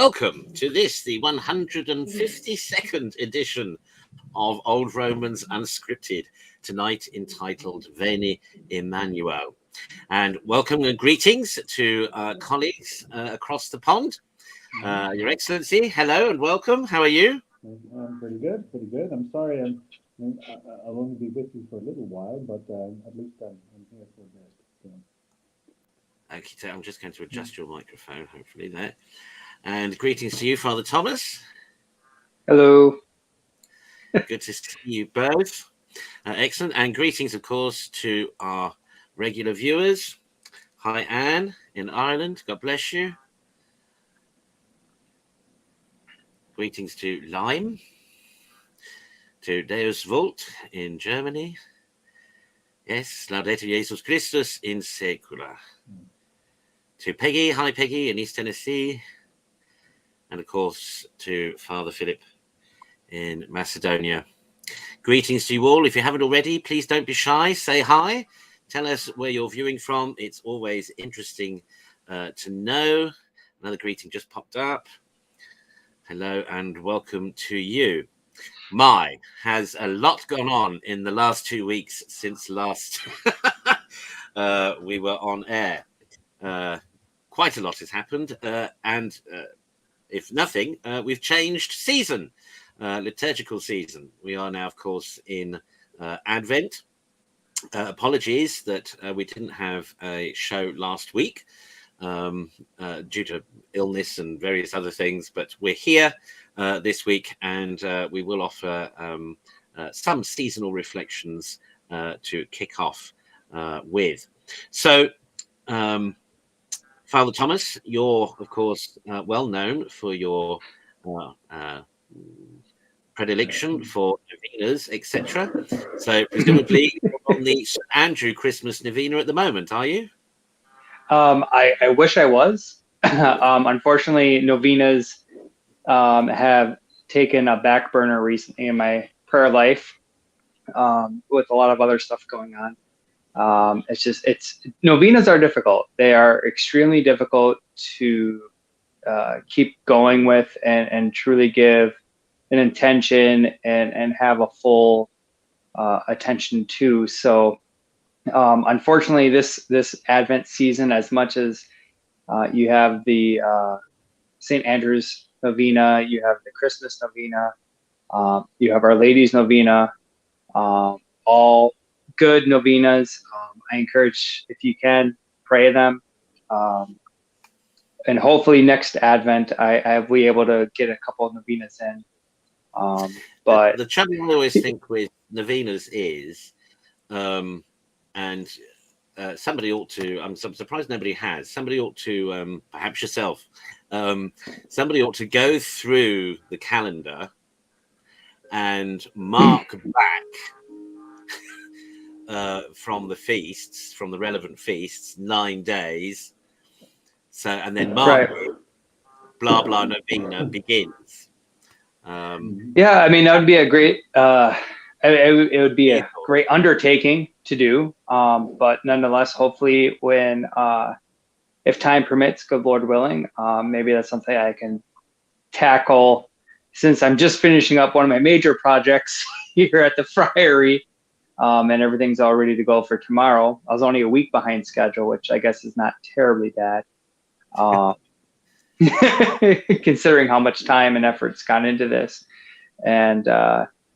Welcome to this, the 152nd edition of Old Romans Unscripted, tonight entitled Veni, Emmanuel. And welcome and greetings to our colleagues across the pond. Your Excellency, hello and welcome. How are you? I'm pretty good, pretty good. I'm sorry I'll only be with you for a little while, but at least I'm here for a bit. So. Okay, I'm just going to adjust your microphone, hopefully there. And greetings to you, Father Thomas. Hello. Good to see you both. Excellent. And greetings, of course, to our regular viewers. Hi, Anne in Ireland. God bless you. Greetings to Lyme, to Deus Vult in Germany. Yes, Laudetur Jesus Christus in Secula. To Peggy, hi Peggy in East Tennessee. And of course to Father Philip in Macedonia. Greetings to you all. If you haven't already, please don't be shy. Say hi. Tell us where you're viewing from. It's always interesting to know. Another greeting just popped up. Hello and welcome to you. Has a lot gone on in the last 2 weeks since last we were on air. Quite a lot has happened, and if nothing, we've changed season, liturgical season. We are now, of course, in Advent. Apologies that we didn't have a show last week due to illness and various other things, but we're here this week, and we will offer some seasonal reflections to kick off with. So, Father Thomas, you're, of course, well known for your predilection for novenas, etc. So, presumably, you're on the St. Andrew Christmas novena at the moment, are you? I wish I was. Unfortunately, novenas have taken a back burner recently in my prayer life with a lot of other stuff going on. Novenas are difficult. They are extremely difficult to keep going with and truly give an intention and have a full attention to. So unfortunately, this Advent season, as much as you have the St. Andrew's novena, you have the Christmas novena, you have Our Lady's novena, all good novenas. I encourage, if you can, pray them. And hopefully next Advent, I'll be able to get a couple of novenas in. But the trouble I always think with novenas is, somebody ought to, I'm surprised nobody has, somebody ought to, perhaps yourself, somebody ought to go through the calendar and mark back from the feasts, from the relevant feasts, 9 days. So, and then mark it, blah, blah, novena begins. Yeah, I mean, that would be a great, it would be a great undertaking to do. But nonetheless, hopefully when, if time permits, good Lord willing, maybe that's something I can tackle since I'm just finishing up one of my major projects here at the Friary. And everything's all ready to go for tomorrow. I was only a week behind schedule, which I guess is not terribly bad, considering how much time and effort's gone into this. And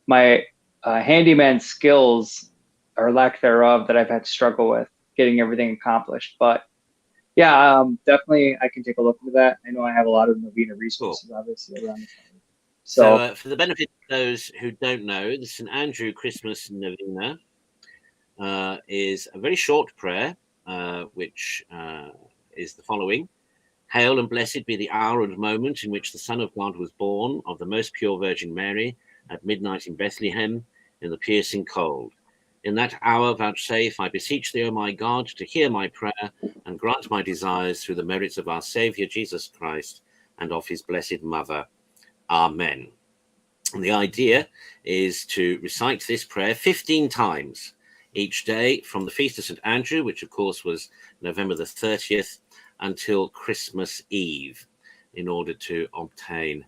my handyman skills, or lack thereof, that I've had to struggle with getting everything accomplished. But yeah, definitely I can take a look at that. I know I have a lot of novena resources, obviously, around the time. So for the benefit of those who don't know, the St. Andrew Christmas novena is a very short prayer, which is the following. Hail and blessed be the hour and moment in which the Son of God was born of the most pure Virgin Mary at midnight in Bethlehem in the piercing cold. In that hour vouchsafe, I beseech thee, O my God, to hear my prayer and grant my desires through the merits of our Saviour Jesus Christ and of his blessed Mother. Amen. And the idea is to recite this prayer 15 times each day from the Feast of St. Andrew, which of course was November the 30th, until Christmas Eve. in order to obtain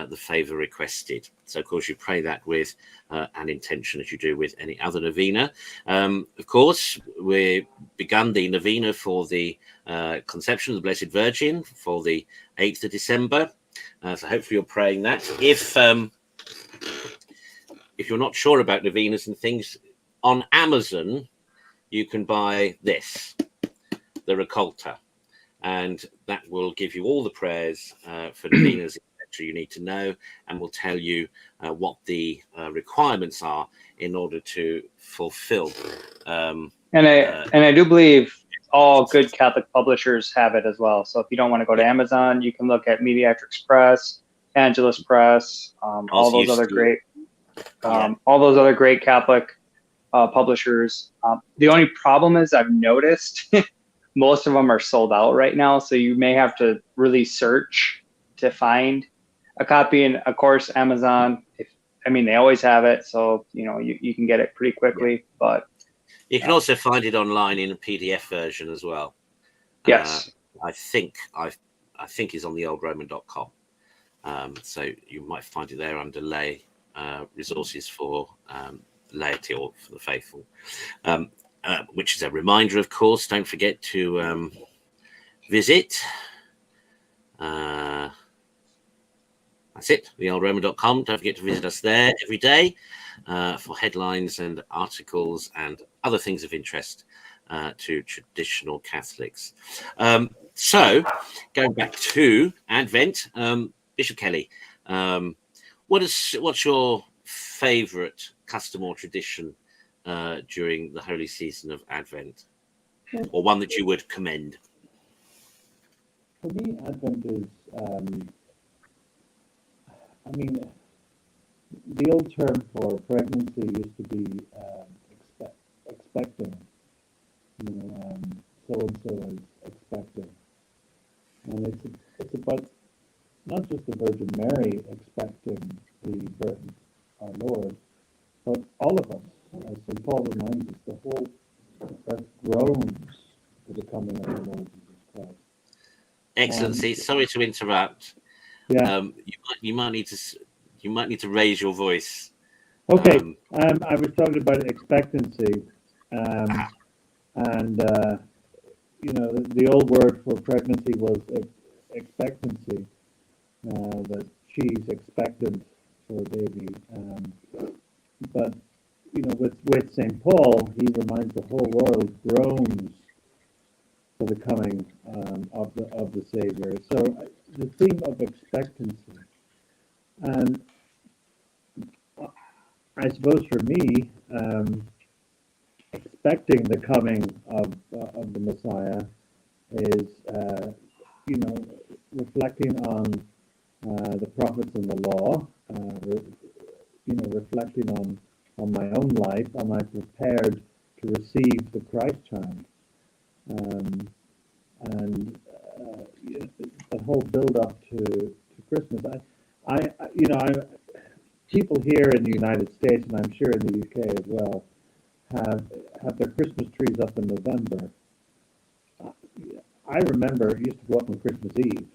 the favor requested. So of course you pray that with an intention, as you do with any other novena. Of course, we begun the novena for the conception of the Blessed Virgin for the 8th of December. So hopefully you're praying that. If you're not sure about novenas and things, on Amazon you can buy this, the Raccolta, and that will give you all the prayers for novenas you need to know, and will tell you what the requirements are in order to fulfill. And I do believe all good Catholic publishers have it as well. So if you don't want to go to Amazon, you can look at Mediatrix Press, Angelus Press, all those other great Catholic publishers. The only problem is I've noticed most of them are sold out right now, so you may have to really search to find a copy. And of course, Amazon, they always have it, so you can get it pretty quickly. But you can also find it online in a PDF version as well. Yes, I think it's on the oldroman.com. So you might find it there under lay resources for laity or for the faithful. Which is a reminder, of course, don't forget to visit. That's it, theoldroman.com. Don't forget to visit us there every day for headlines and articles and other things of interest to traditional Catholics. So, going back to Advent, Bishop Kelly, what's your favourite custom or tradition during the holy season of Advent, or one that you would commend? For me, Advent is, the old term for pregnancy used to be expecting. So-and-so is expecting. And it's about not just the Virgin Mary expecting the birth of our Lord, but all of us. As St. Paul reminds us, the whole earth groans for the coming of the Lord Jesus Christ. Excellency, sorry to interrupt. Yeah. You might need to raise your voice. Okay. I was talking about expectancy, and the old word for pregnancy was expectancy. That she's expectant for a baby, but with St. Paul, he reminds the whole world groans for the coming of the Savior. So the theme of expectancy, and I suppose for me, expecting the coming of the Messiah is reflecting on the prophets and the law, reflecting on my own life. Am I prepared to receive the Christ child? And the whole build-up to Christmas. People here in the United States, and I'm sure in the UK as well, have their Christmas trees up in November. I remember it used to go up on Christmas Eve,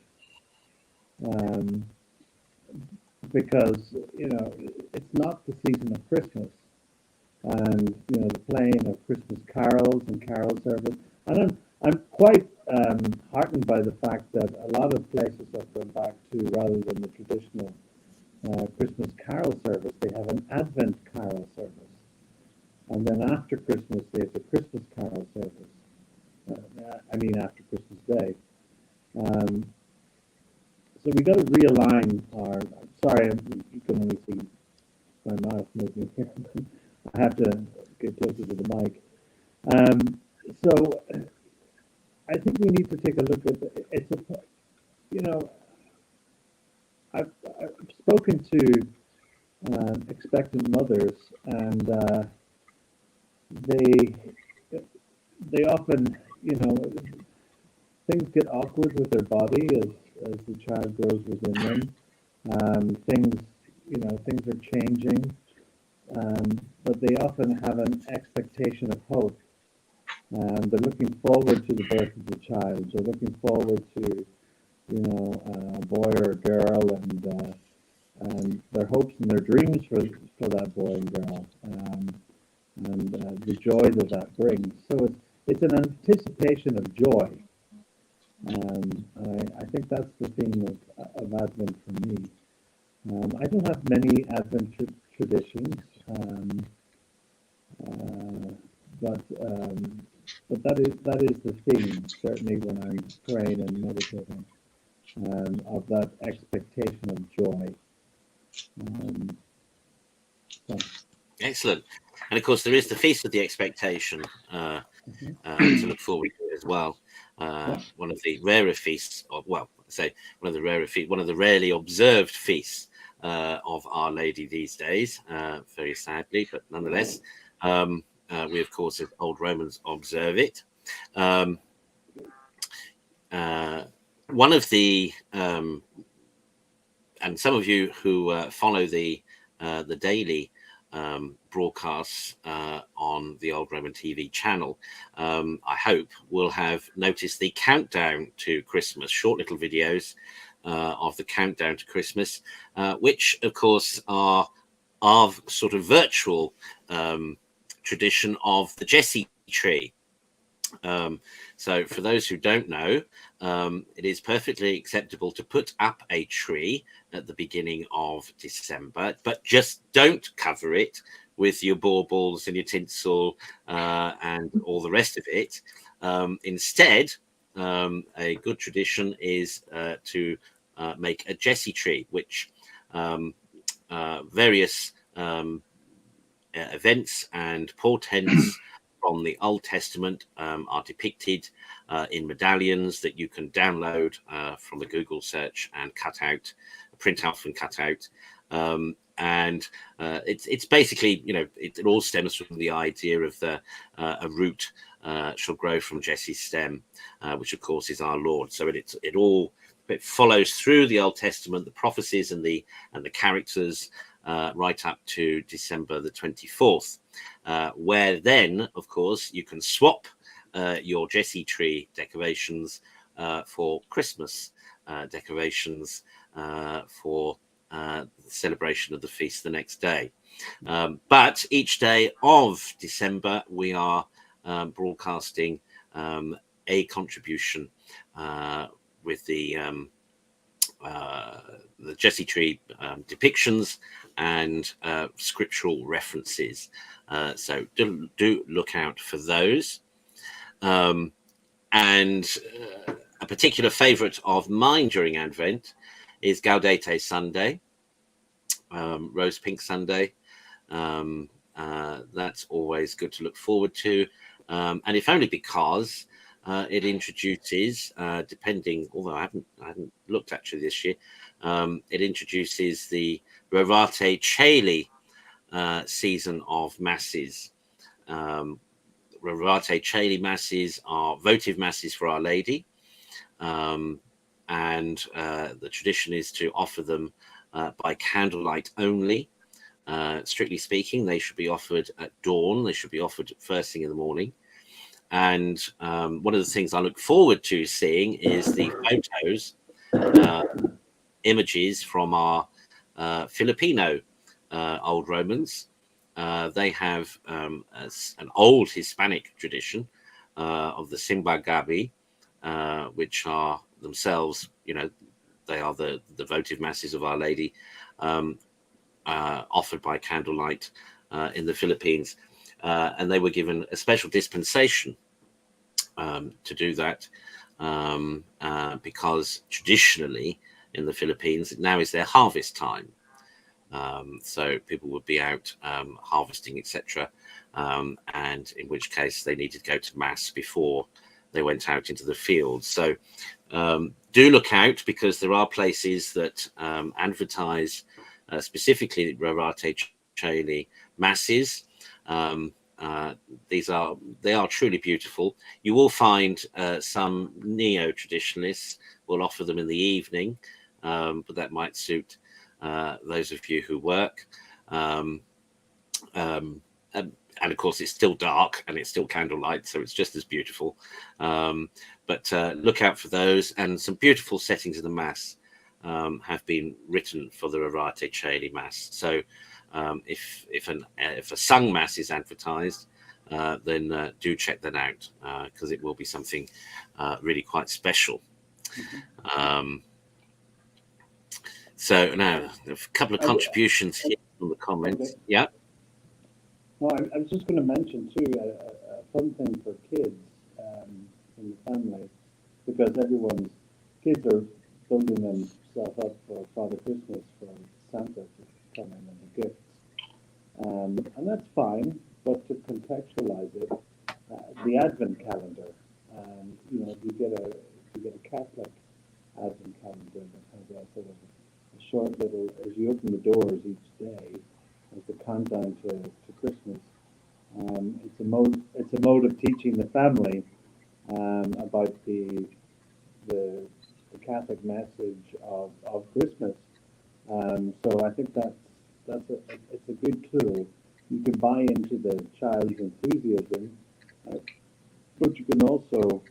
because it's not the season of Christmas, and the playing of Christmas carols and carol service. And I'm quite heartened by the fact that a lot of places have gone back to, rather than the traditional Christmas carol service, they have an Advent carol service, and then after Christmas they have the Christmas carol service. After Christmas Day. So we got to realign our. Sorry, you can only see my mouth moving here. I have to get closer to the mic. So I think we need to take a look at I've spoken to expectant mothers, and they often, things get awkward with their body as the child grows within them. Things are changing, but they often have an expectation of hope. They're looking forward to the birth of the child. They're looking forward to you know, a boy or a girl, and their hopes and their dreams for that boy and girl, and the joy that brings. So it's an anticipation of joy. I think that's the theme of Advent for me. I don't have many Advent traditions, but that is the theme, certainly when I'm praying and meditating, of that expectation of joy. So. Excellent. And of course, there is the Feast of the Expectation to look forward to as well. One of the rarer feasts, one of the rarely observed feasts of Our Lady these days, very sadly, but nonetheless, we of course as Old Romans observe it. One of the and some of you who follow the daily broadcasts on the Old Roman TV channel, I hope will have noticed the countdown to Christmas, short little videos of the countdown to Christmas, which of course are of sort of virtual tradition of the Jesse tree. So for those who don't know, it is perfectly acceptable to put up a tree at the beginning of December, but just don't cover it with your baubles and your tinsel and all the rest of it. Instead, a good tradition is to make a Jesse tree, which various events and portents from the Old Testament are depicted in medallions that you can download from a Google search and print out and cut out. It's basically, it all stems from the idea of a root shall grow from Jesse's stem, which of course is our Lord. So it follows through the Old Testament, the prophecies and the characters right up to December the 24th, where then, of course, you can swap your Jesse tree decorations for Christmas decorations for the celebration of the feast the next day. But each day of December, we are broadcasting a contribution with the Jesse tree depictions and scriptural references. So do look out for those. And a particular favorite of mine during Advent is Gaudete Sunday, Rose Pink Sunday. That's always good to look forward to. And if only because it introduces, although I haven't looked actually this year, it introduces the Rorate Caeli season of masses. Rorate Caeli masses are votive masses for Our Lady, and the tradition is to offer them by candlelight only. Strictly speaking, they should be offered at dawn. They should be offered first thing in the morning. And one of the things I look forward to seeing is the photos, images from our Filipino Old Romans. They have an old Hispanic tradition of the Simba Gabi, which are themselves, they are the votive masses of Our Lady, offered by candlelight in the Philippines. And they were given a special dispensation to do that because traditionally in the Philippines, now is their harvest time. So people would be out harvesting, etc. And in which case they needed to go to Mass before they went out into the fields. So do look out, because there are places that advertise specifically Rorate Caeli masses. They are truly beautiful. You will find some neo-traditionalists will offer them in the evening, but that might suit those of you who work. and of course it's still dark and it's still candlelight, so it's just as beautiful. But look out for those, and some beautiful settings of the Mass have been written for the Orate Caeli Mass. So if a sung Mass is advertised, then do check that out, because it will be something really quite special. So now a couple of contributions here from the comments. Okay. Yeah. No, I was just going to mention too a fun thing for kids in the family, because kids are building themselves up for Father Christmas, for Santa to come in and the gifts, and that's fine. But to contextualize it, the Advent calendar, if you get a Catholic Advent calendar that has a sort of a short little, as you open the doors each day, as the countdown to Christmas. It's a mode of teaching the family about the Catholic message of Christmas. So I think it's a good tool. You can buy into the child's enthusiasm, but you can also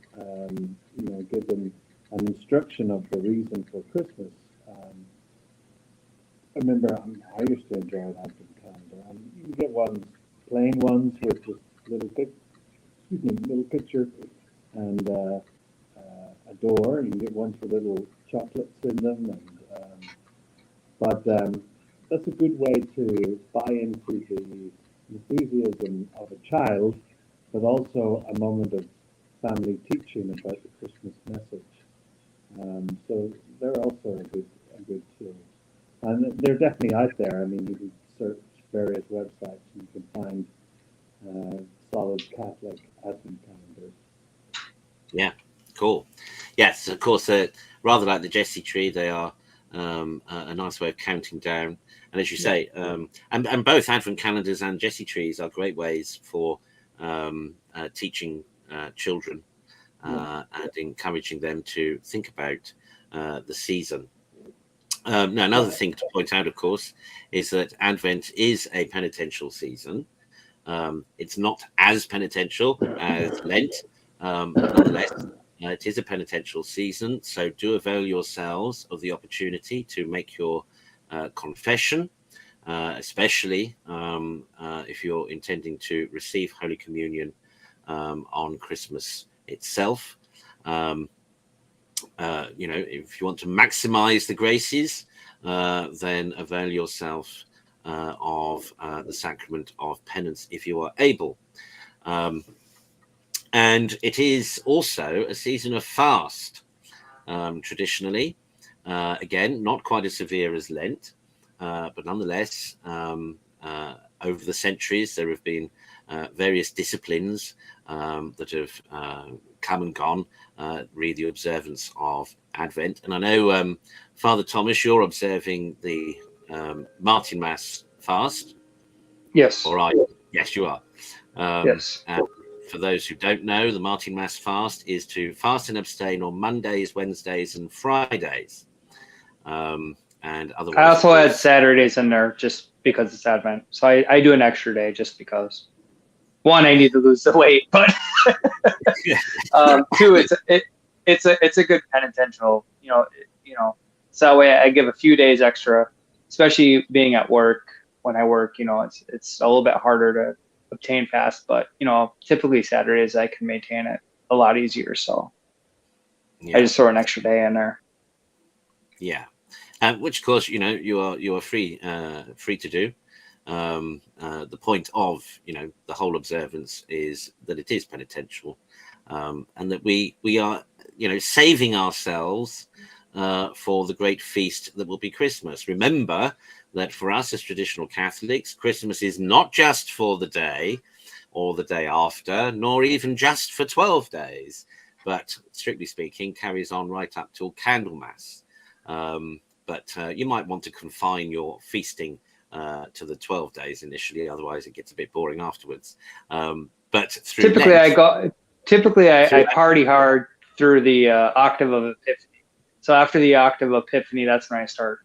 give them an instruction of the reason for Christmas. I remember I used to enjoy an Advent calendar. You can get plain ones with just little picture and a door. You can get ones with little chocolates in them, but that's a good way to buy into the enthusiasm of a child, but also a moment of family teaching about the Christmas message. So they're also a good tool. And they're definitely out there. I mean, you can search various websites and you can find solid Catholic Advent calendars. Yeah, cool. Yes, of course, rather like the Jesse tree, they are a nice way of counting down. And as you say, and both Advent calendars and Jesse trees are great ways for teaching children and encouraging them to think about the season. Now, another thing to point out, of course, is that Advent is a penitential season. It's not as penitential as Lent, but nonetheless, it is a penitential season. So do avail yourselves of the opportunity to make your confession, especially if you're intending to receive Holy Communion on Christmas itself. If you want to maximize the graces, then avail yourself of the sacrament of penance if you are able. And it is also a season of fast, traditionally. Again, not quite as severe as Lent, but nonetheless, over the centuries, there have been various disciplines that have come and gone, re the observance of Advent. And I know, Father Thomas, you're observing the Martin Mass fast. Yes. All right. Yes, you are. Yes. For those who don't know, the Martin Mass fast is to fast and abstain on Mondays, Wednesdays, and Fridays. And otherwise, I also add Saturdays in there just because it's Advent. So I do an extra day just because. One, I need to lose the weight, but two, it's a good penitential, so that way I give a few days extra, especially being at work. When I work, it's a little bit harder to obtain fast, but typically Saturdays I can maintain it a lot easier. So I just throw an extra day in there. Yeah, which of course you are free to do. The point of the whole observance is that it is penitential, and that we are saving ourselves for the great feast that will be Christmas. Remember that for us as traditional Catholics, Christmas is not just for the day or the day after, nor even just for 12 days, but strictly speaking carries on right up till Candlemas. But you might want to confine your feasting to the 12 days initially, otherwise it gets a bit boring afterwards. But through typically I party hard through the octave of Epiphany. So after the octave of Epiphany, that's when I start,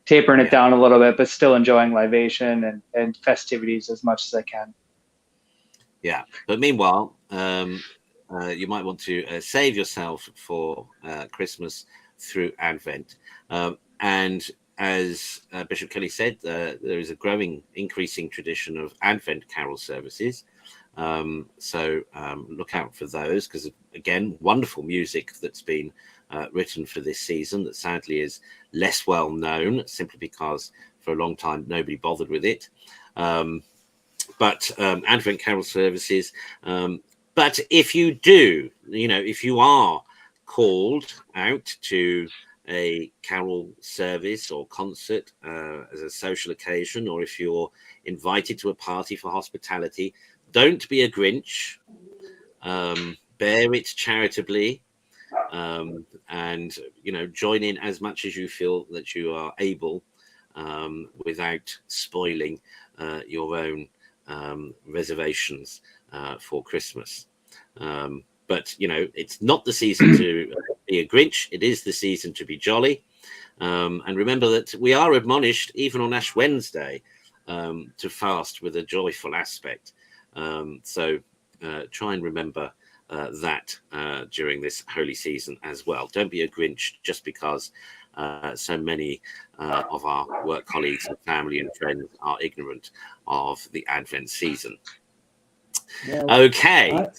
tapering it down a little bit, but still enjoying libation and festivities as much as I can. Yeah, but meanwhile, you might want to save yourself for Christmas through Advent. And as Bishop Kelly said, there is a growing, increasing tradition of Advent carol services. So look out for those, because, again, wonderful music that's been written for this season that sadly is less well known, simply because for a long time nobody bothered with it. But Advent carol services. But if you do, if you are called out to a carol service or concert as a social occasion, or if you're invited to a party for hospitality, don't be a Grinch. Bear it charitably, and join in as much as you feel that you are able, without spoiling your own reservations for Christmas. But it's not the season to be a Grinch. It is the season to be jolly. And remember that we are admonished, even on Ash Wednesday, to fast with a joyful aspect. So try and remember that during this holy season as well. Don't be a Grinch just because so many of our work colleagues and family and friends are ignorant of the Advent season. Well, okay, I have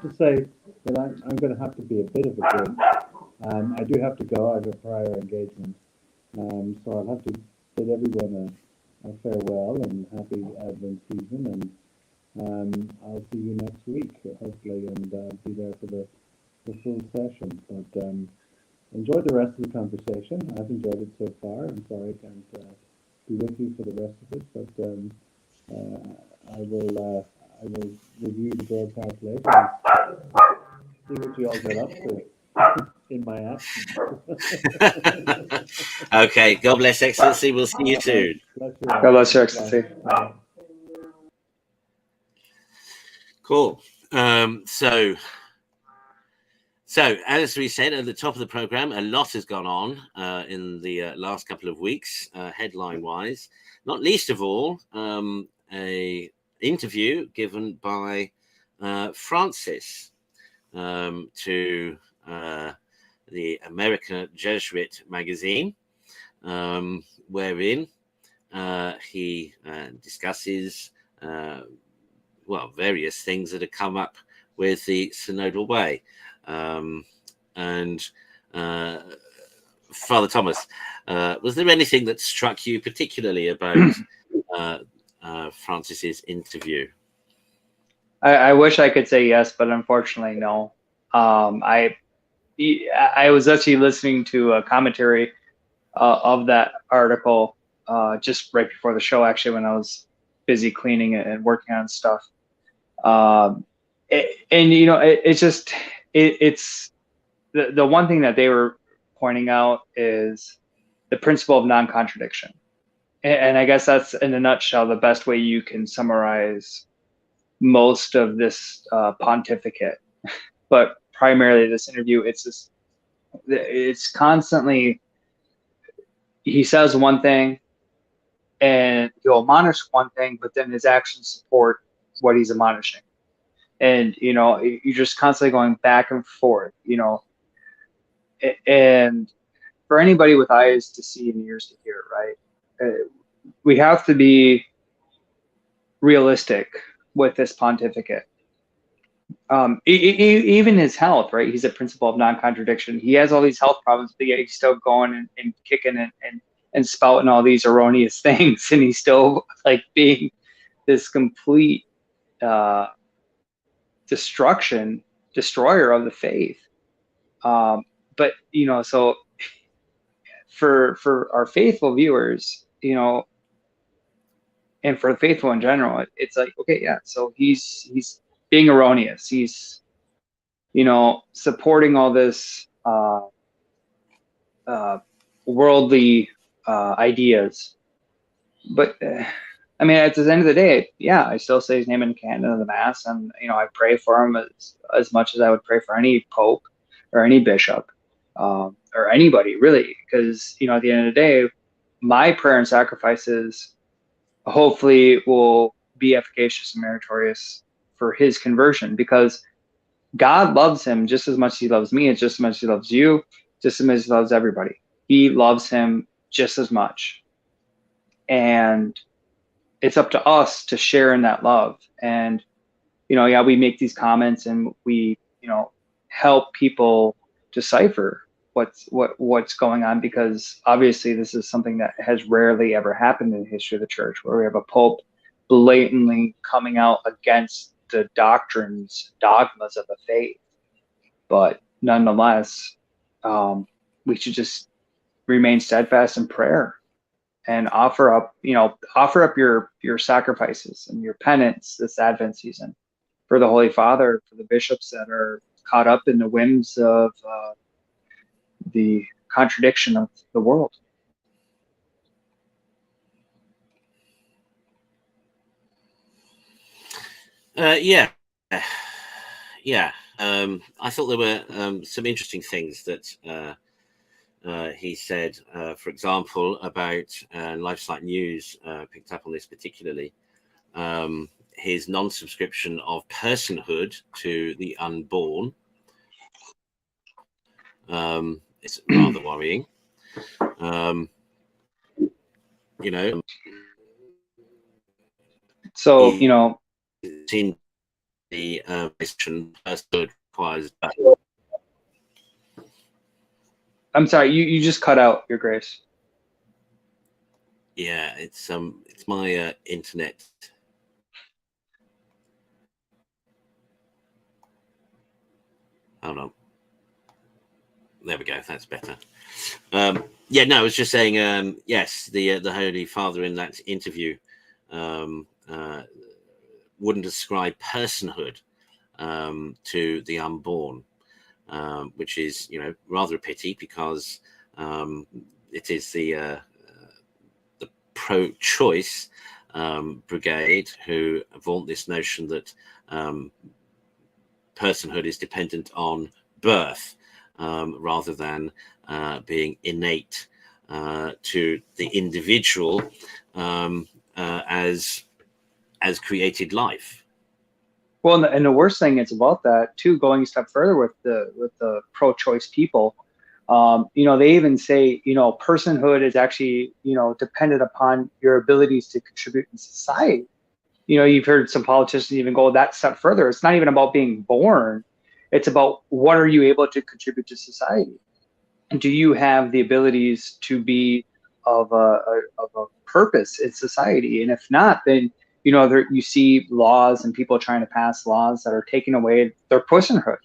to say that I'm going to have to be a bit of a Grinch. I do have to go. I have a prior engagement. So I'll have to bid everyone a farewell and happy Advent season. And I'll see you next week, hopefully, and be there for the full session. But enjoy the rest of the conversation. I've enjoyed it so far. I'm sorry I can't be with you for the rest of it, but I will review the broadcast later and see what you all get up to in my absence. Okay, God bless, Excellency. We'll see you soon. God bless Your Excellency. Bye. Cool. So as we said at the top of the program, a lot has gone on in the last couple of weeks, headline-wise. Not least of all, a interview given by Francis to the American Jesuit magazine, wherein he discusses various things that have come up with the synodal way. And Father Thomas, was there anything that struck you particularly about Francis's interview? I wish I could say yes, but unfortunately, no. I was actually listening to a commentary of that article just right before the show, actually, when I was busy cleaning and working on stuff. It's the one thing that they were pointing out is the principle of non-contradiction. And I guess that's, in a nutshell, the best way you can summarize most of this pontificate. But primarily this interview, it's constantly, he says one thing and he'll admonish one thing, but then his actions support what he's admonishing. And, you're just constantly going back and forth, and for anybody with eyes to see and ears to hear, right? We have to be realistic with this pontificate. Even his health, right? He's a principle of non-contradiction. He has all these health problems, but yet he's still going and kicking and spouting all these erroneous things, and he's still being this complete destroyer of the faith. But so for our faithful viewers, and for the faithful in general, it's okay, yeah, so he's being erroneous. He's supporting all this worldly ideas. But I mean, at the end of the day, yeah, I still say his name in the canon of the Mass, and I pray for him as much as I would pray for any pope or any bishop, or anybody really, because at the end of the day, my prayer and sacrifices hopefully will be efficacious and meritorious for his conversion, because God loves him just as much as he loves me, and just as much as he loves you, just as much as he loves everybody. He loves him just as much. And it's up to us to share in that love. And, we make these comments and we, help people decipher what's going on, because obviously this is something that has rarely ever happened in the history of the church, where we have a pope blatantly coming out against the dogmas of the faith. But nonetheless, we should just remain steadfast in prayer and offer up your sacrifices and your penance this Advent season for the Holy Father, for the bishops that are caught up in the whims of the contradiction of the world. Yeah. I thought there were some interesting things that he said, for example, about LifeSite News picked up on this particularly, his non-subscription of personhood to the unborn. It's rather worrying. So, in the personhood requires. I'm sorry, you just cut out, Your Grace. Yeah, it's my internet. Hold on. There we go. That's better. I was just saying. Yes, the Holy Father in that interview wouldn't ascribe personhood to the unborn, which is rather a pity, because it is the pro-choice brigade who vaunt this notion that personhood is dependent on birth rather than being innate to the individual as created life. Well, and the worst thing is about that too, going a step further with the pro-choice people, they even say, personhood is actually, dependent upon your abilities to contribute in society. You've heard some politicians even go that step further. It's not even about being born. It's about what are you able to contribute to society? And do you have the abilities to be of a purpose in society? And if not, then, you see laws and people trying to pass laws that are taking away their personhood.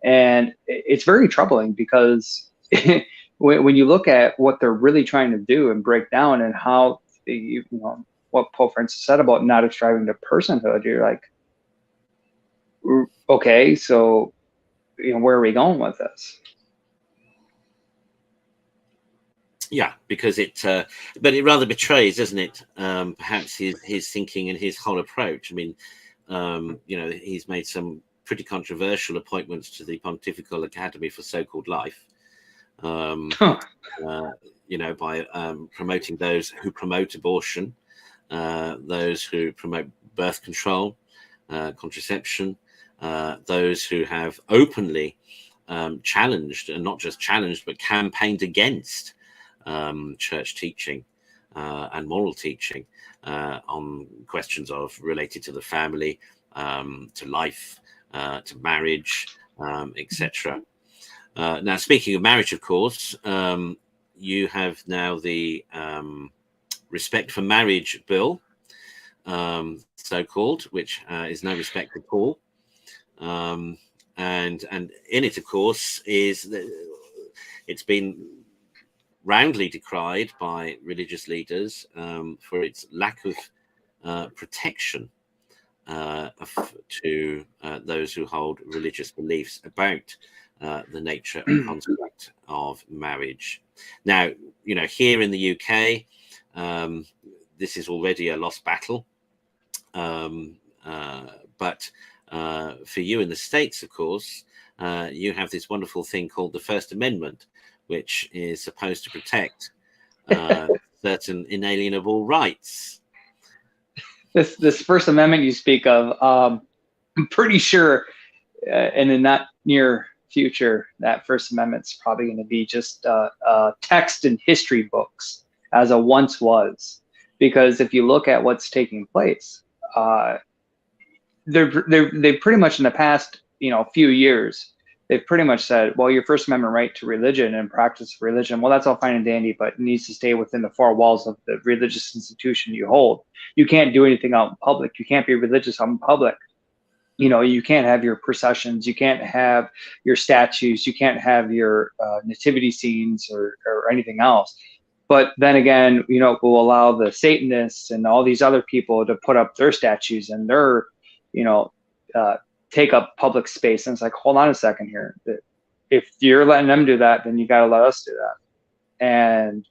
And it's very troubling, because when you look at what they're really trying to do and break down, and how, what Pope Francis said about not ascribing to personhood, you're like, okay, so, where are we going with this? Yeah, because but it rather betrays, doesn't it? Perhaps his thinking and his whole approach. I mean, he's made some pretty controversial appointments to the Pontifical Academy for So-Called Life. By promoting those who promote abortion, those who promote birth control, contraception, those who have openly challenged, and not just challenged, but campaigned against church teaching and moral teaching on questions related to the family, to life, to marriage, etc. Now, speaking of marriage, of course, you have now the Respect for Marriage Bill, so-called, which is no respect at all. And in it, of course, it's been roundly decried by religious leaders for its lack of protection to those who hold religious beliefs about the nature and construct of marriage. Now, here in the UK, this is already a lost battle. But for you in the States, of course, you have this wonderful thing called the First Amendment, which is supposed to protect certain inalienable rights. This First Amendment you speak of, I'm pretty sure in the not near future that First Amendment's probably going to be just text in history books as it once was, because if you look at what's taking place, they pretty much in the past few years, they've pretty much said, well, your First Amendment right to religion and practice of religion, well, that's all fine and dandy, but it needs to stay within the four walls of the religious institution you hold. You can't do anything out in public. You can't be religious out in public. You can't have your processions. You can't have your statues. You can't have your nativity scenes or anything else. But then again, we'll allow the Satanists and all these other people to put up their statues and their, take up public space. And it's like, hold on a second here. If you're letting them do that, then you got to let us do that. And,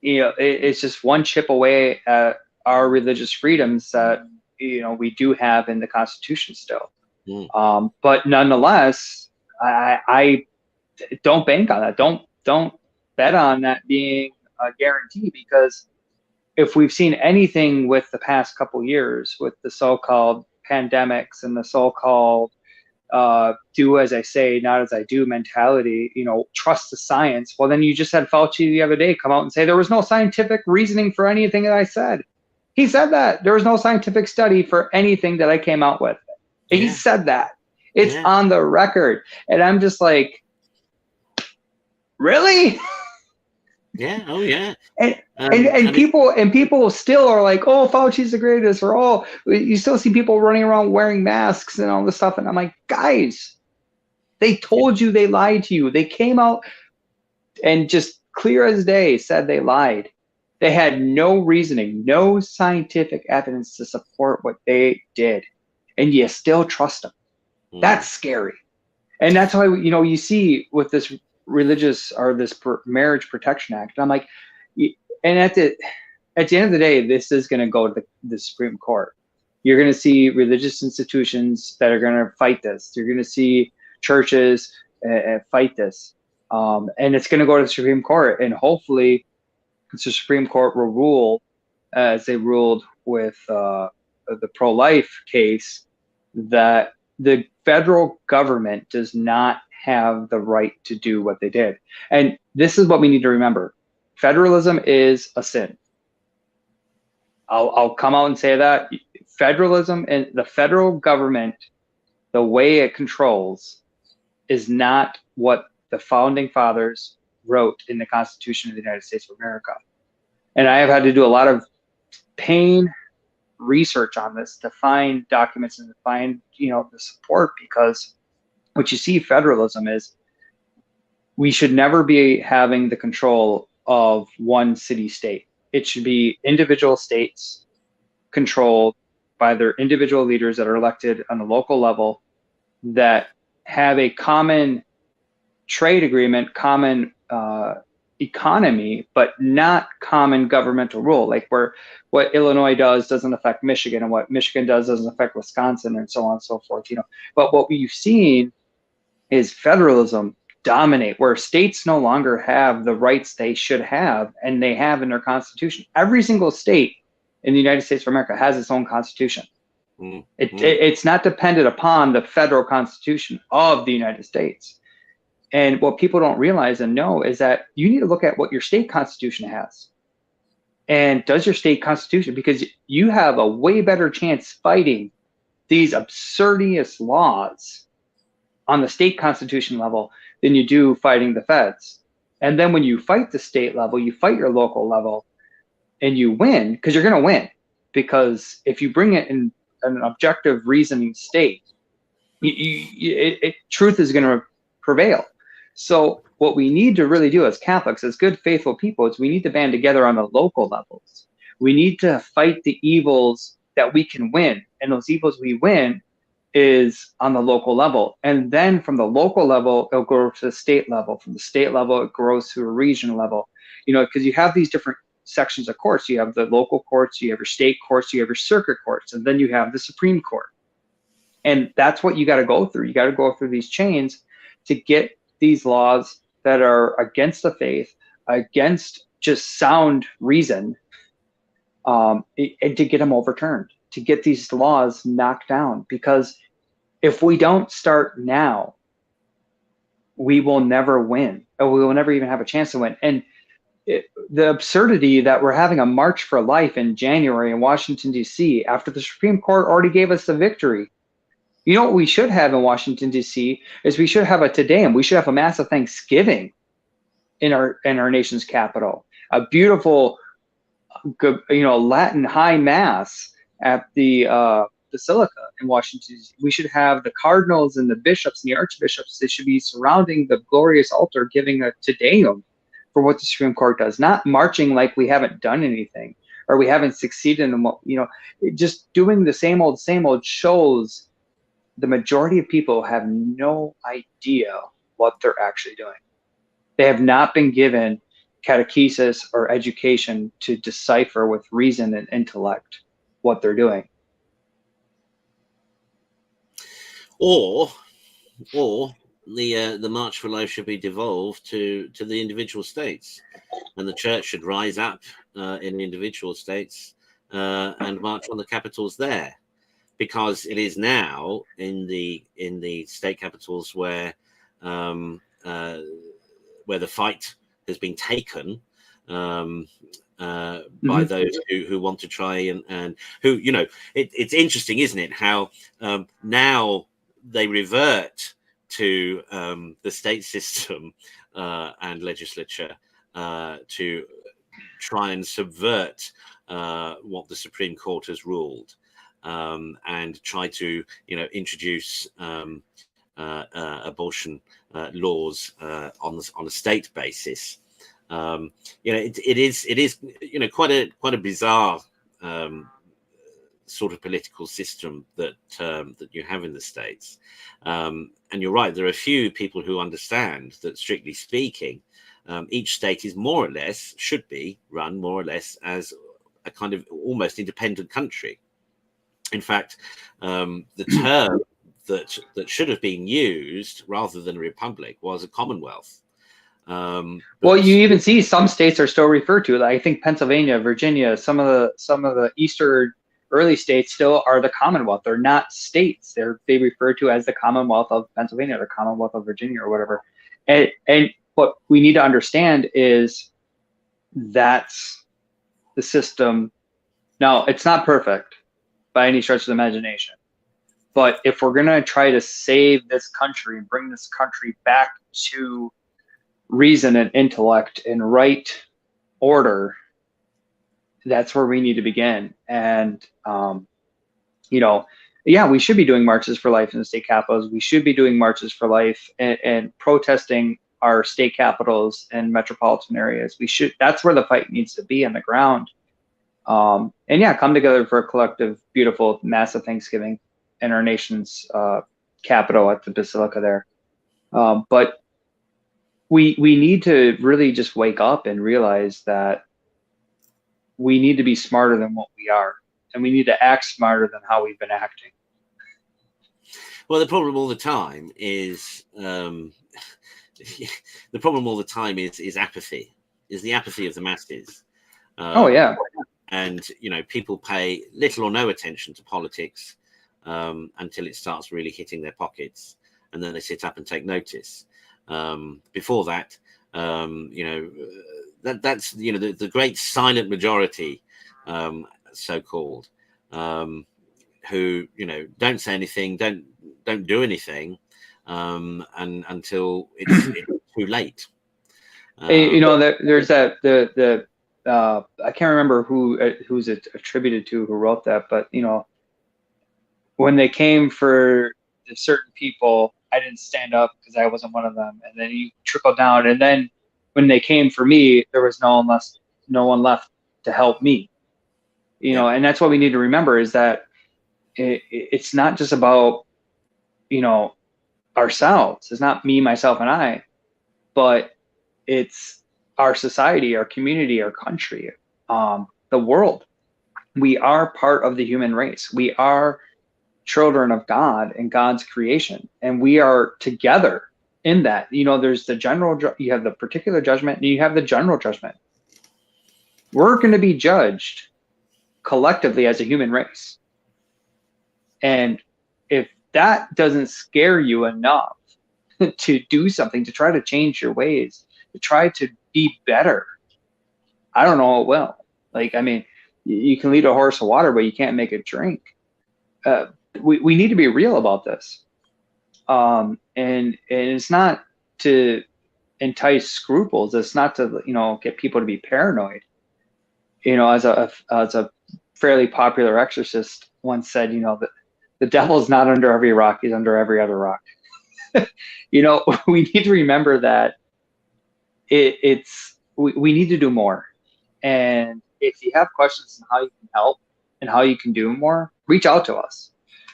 it's just one chip away at our religious freedoms that, we do have in the Constitution still. But nonetheless, I don't bank on that. Don't bet on that being a guarantee, because if we've seen anything with the past couple years with the so-called pandemics and the so-called do as I say, not as I do mentality, trust the science. Well, then you just had Fauci the other day come out and say there was no scientific reasoning for anything that I said. He said that there was no scientific study for anything that I came out with. Yeah. He said that. It's on the record. And I'm just like, really? Yeah. Oh, yeah. And people still are like, oh, Fauci's the greatest, or you still see people running around wearing masks and all this stuff. And I'm like, guys, they told you, they lied to you. They came out and just clear as day said they lied. They had no reasoning, no scientific evidence to support what they did, and you still trust them. That's scary. And that's why, you see with this religious or this Marriage Protection Act, I'm like, and at the end of the day, this is going to go to the Supreme Court. You're going to see religious institutions that are going to fight this. You're going to see churches fight this. And it's going to go to the Supreme Court, and hopefully the Supreme Court will rule, as they ruled with the pro-life case, that the federal government does not have the right to do what they did. And this is what we need to remember. Federalism is a sin. I'll come out and say that. Federalism and the federal government, the way it controls, is not what the founding fathers wrote in the Constitution of the United States of America. And I have had to do a lot of pain research on this to find documents and to find, the support, because what you see federalism is we should never be having the control of one city-state. It should be individual states controlled by their individual leaders that are elected on the local level, that have a common trade agreement, common economy, but not common governmental rule. Like where what Illinois does doesn't affect Michigan, and what Michigan does doesn't affect Wisconsin, and so on and so forth. But what we've seen is federalism dominate, where states no longer have the rights they should have, and they have in their constitution. Every single state in the United States of America has its own constitution. It's not dependent upon the federal constitution of the United States. And what people don't realize and know is that you need to look at what your state constitution has. And does your state constitution, because you have a way better chance fighting these absurdious laws on the state constitution level than you do fighting the feds. And then when you fight the state level, you fight your local level, and you win, because you're going to win. Because if you bring it in an objective reasoning state, truth is going to prevail. So what we need to really do as Catholics, as good, faithful people, is we need to band together on the local levels. We need to fight the evils that we can win. And those evils we win is on the local level. And then from the local level, it'll go to the state level. From the state level, it grows to a regional level. Because you have these different sections of courts. You have the local courts, you have your state courts, you have your circuit courts, and then you have the Supreme Court. And that's what you got to go through. You got to go through these chains to get these laws that are against the faith, against just sound reason, and to get them overturned, to get these laws knocked down. Because if we don't start now, we will never win, or we will never even have a chance to win. And the absurdity that we're having a March for Life in January in Washington, D.C., after the Supreme Court already gave us the victory. You know what we should have in Washington, D.C. is we should have a Te Deum. We should have a Mass of Thanksgiving in our nation's capital. A beautiful, Latin high Mass at the Basilica in Washington. We should have the cardinals and the bishops and the archbishops. They should be surrounding the glorious altar, giving a Te Deum for what the Supreme Court does, not marching like we haven't done anything or we haven't succeeded in what, just doing the same old shows the majority of people have no idea what they're actually doing. They have not been given catechesis or education to decipher with reason and intellect what they're doing. Or the March for Life should be devolved to the individual states, and the church should rise up in individual states and march on the capitals there, because it is now in the state capitals where the fight has been taken by those who want to try and who, it's interesting, isn't it, how now they revert to the state system and legislature to try and subvert what the Supreme Court has ruled, and try to introduce abortion laws on a state basis. It is quite a bizarre sort of political system that you have in the States, and you're right, there are a few people who understand that, strictly speaking, each state is should be run more or less as a kind of almost independent country. In fact, the term that should have been used rather than a republic was a commonwealth. Well, you even see some states are still referred to. Like, I think Pennsylvania, Virginia, some of the eastern early states still are the Commonwealth. They're not states. They refer to as the Commonwealth of Pennsylvania, or Commonwealth of Virginia, or whatever. And what we need to understand is that's the system. Now, it's not perfect by any stretch of the imagination, but if we're going to try to save this country and bring this country back to reason and intellect and right order, that's where we need to begin. And we should be doing marches for life in the state capitals. We should be doing marches for life and protesting our state capitals and metropolitan areas. That's where the fight needs to be on the ground. Come together for a collective, beautiful, massive Thanksgiving in our nation's capital at the Basilica there. But we need to really just wake up and realize that we need to be smarter than what we are, and we need to act smarter than how we've been acting. Well, the problem all the time is apathy. Is the apathy of the masses. And people pay little or no attention to politics until it starts really hitting their pockets, and then they sit up and take notice. Before that, that's the great silent majority, so-called, who don't say anything, don't do anything, and until it's too late. There's that I can't remember who's it attributed to, who wrote that, but when they came for the certain people, I didn't stand up because I wasn't one of them, and then you trickle down, and then when they came for me, there was no one left to help me. And that's what we need to remember, is that it's not just about ourselves. It's not me, myself, and I, but it's our society, our community, our country, the world. We are part of the human race. We are children of God and God's creation, and we are together in that. There's the general, you have the particular judgment, and you have the general judgment. we're going to be judged collectively as a human race. And if that doesn't scare you enough to do something, to try to change your ways, to try to be better, I don't know what will. Like, I mean, you can lead a horse to water, but you can't make it drink. We need to be real about this. And it's not to entice scruples. It's not to, get people to be paranoid. As a fairly popular exorcist once said, that the devil's not under every rock, he's under every other rock. We need to remember that we need to do more. And if you have questions on how you can help and how you can do more, reach out to us.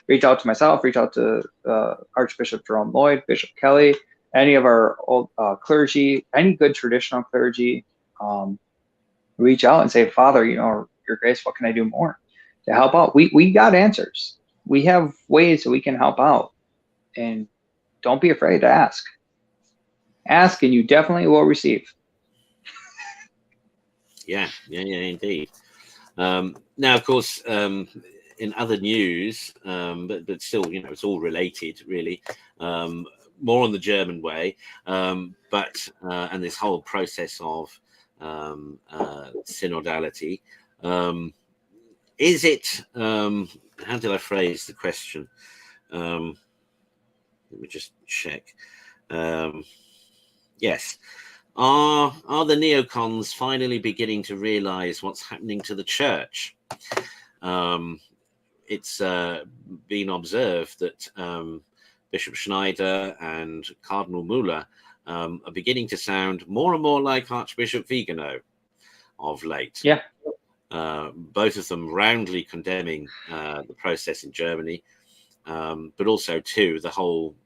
Reach out to myself, reach out to Archbishop Jerome Lloyd, Bishop Kelly, any of our old clergy, any good traditional clergy. Reach out and say, Father, Your Grace, what can I do more to help out? We got answers. We have ways that we can help out. And don't be afraid to ask. Ask and you definitely will receive. Yeah, indeed. Now, of course, in other news, but still, it's all related, really. More on the German way, and this whole process of synodality. Is it? How did I phrase the question? Let me just check. Yes. Are the neocons finally beginning to realize what's happening to the church? It's been observed that Bishop Schneider and Cardinal Müller are beginning to sound more and more like Archbishop Vigano of late. Yeah. Both of them roundly condemning the process in Germany, but also too the whole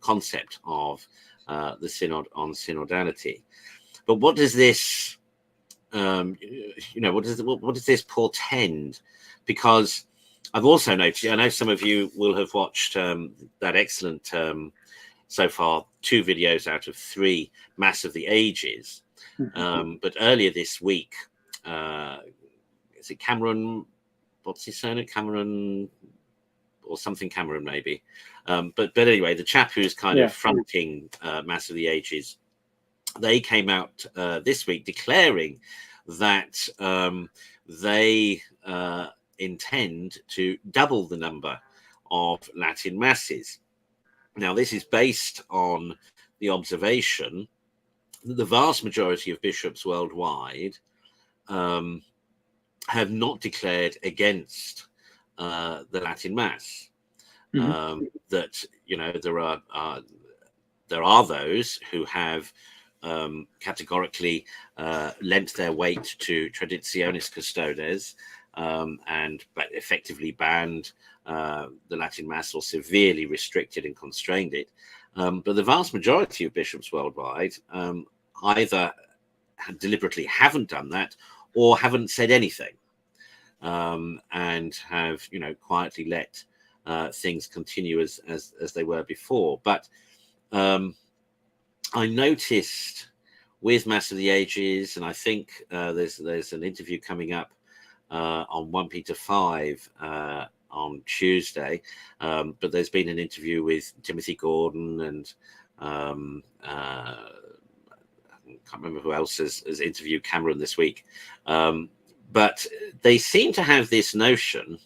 concept of the synod on synodality. But what does this, what does this portend? Because I've also noticed, I know some of you will have watched that excellent, so far, 2 videos out of 3, Mass of the Ages. But earlier this week, is it Cameron? What's his surname? Cameron or something Cameron maybe. But anyway, the chap who's kind of fronting Mass of the Ages, they came out this week declaring that they intend to double the number of Latin masses. Now, this is based on the observation that the vast majority of bishops worldwide have not declared against the Latin Mass. That there are those who have categorically lent their weight to Traditionis Custodes and effectively banned the Latin Mass or severely restricted and constrained it. But the vast majority of bishops worldwide either deliberately haven't done that or haven't said anything, and have quietly let things continue as they were before. But I noticed with Mass of the Ages, and I think there's an interview coming up on 1 Peter 5 on Tuesday, but there's been an interview with Timothy Gordon and I can't remember who else has interviewed Cameron this week, but they seem to have this notion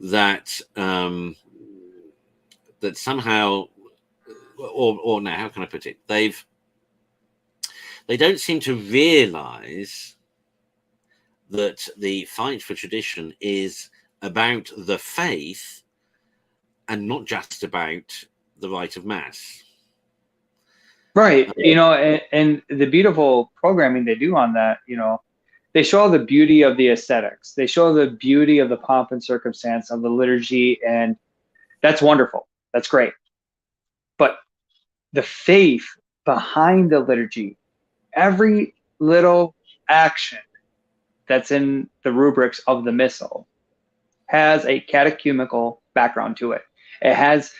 that that somehow, or now, how can I put it? They don't seem to realize that the fight for tradition is about the faith and not just about the rite of Mass. Right. And the beautiful programming they do on that, they show the beauty of the aesthetics. They show the beauty of the pomp and circumstance of the liturgy, and that's wonderful. That's great. But the faith behind the liturgy, every little action that's in the rubrics of the missal has a catechumenical background to it. It has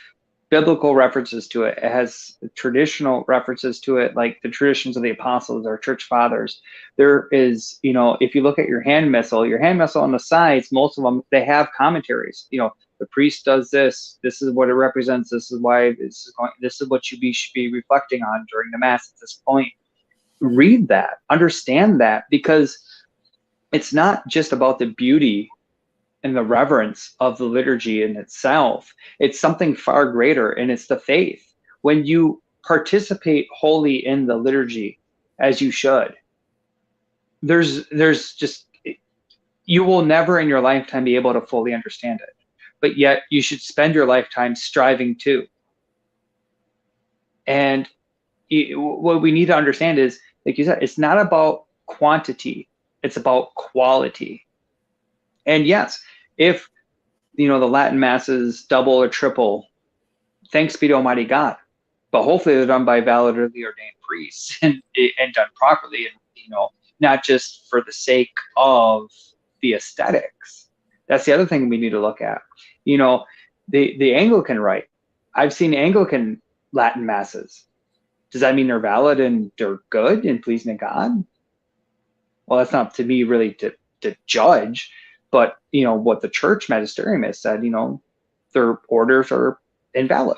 biblical references to it. It has traditional references to it, like the traditions of the apostles or church fathers. There is, if you look at your hand missal on the sides, most of them, they have commentaries. The priest does this. This is what it represents. This is why this is what should be reflecting on during the Mass at this point. Read that, understand that, because it's not just about the beauty and the reverence of the liturgy in itself. It's something far greater, and it's the faith. When you participate wholly in the liturgy, as you should, there's just, you will never in your lifetime be able to fully understand it, but yet you should spend your lifetime striving to. And what we need to understand is, like you said, it's not about quantity, it's about quality. And yes, if the Latin masses double or triple, thanks be to Almighty God. But hopefully they're done by validly ordained priests and done properly, and not just for the sake of the aesthetics. That's the other thing we need to look at. The Anglican rite. I've seen Anglican Latin masses. Does that mean they're valid and they're good and pleasing to God? Well, that's not to me really to judge. But, what the church magisterium has said, their orders are invalid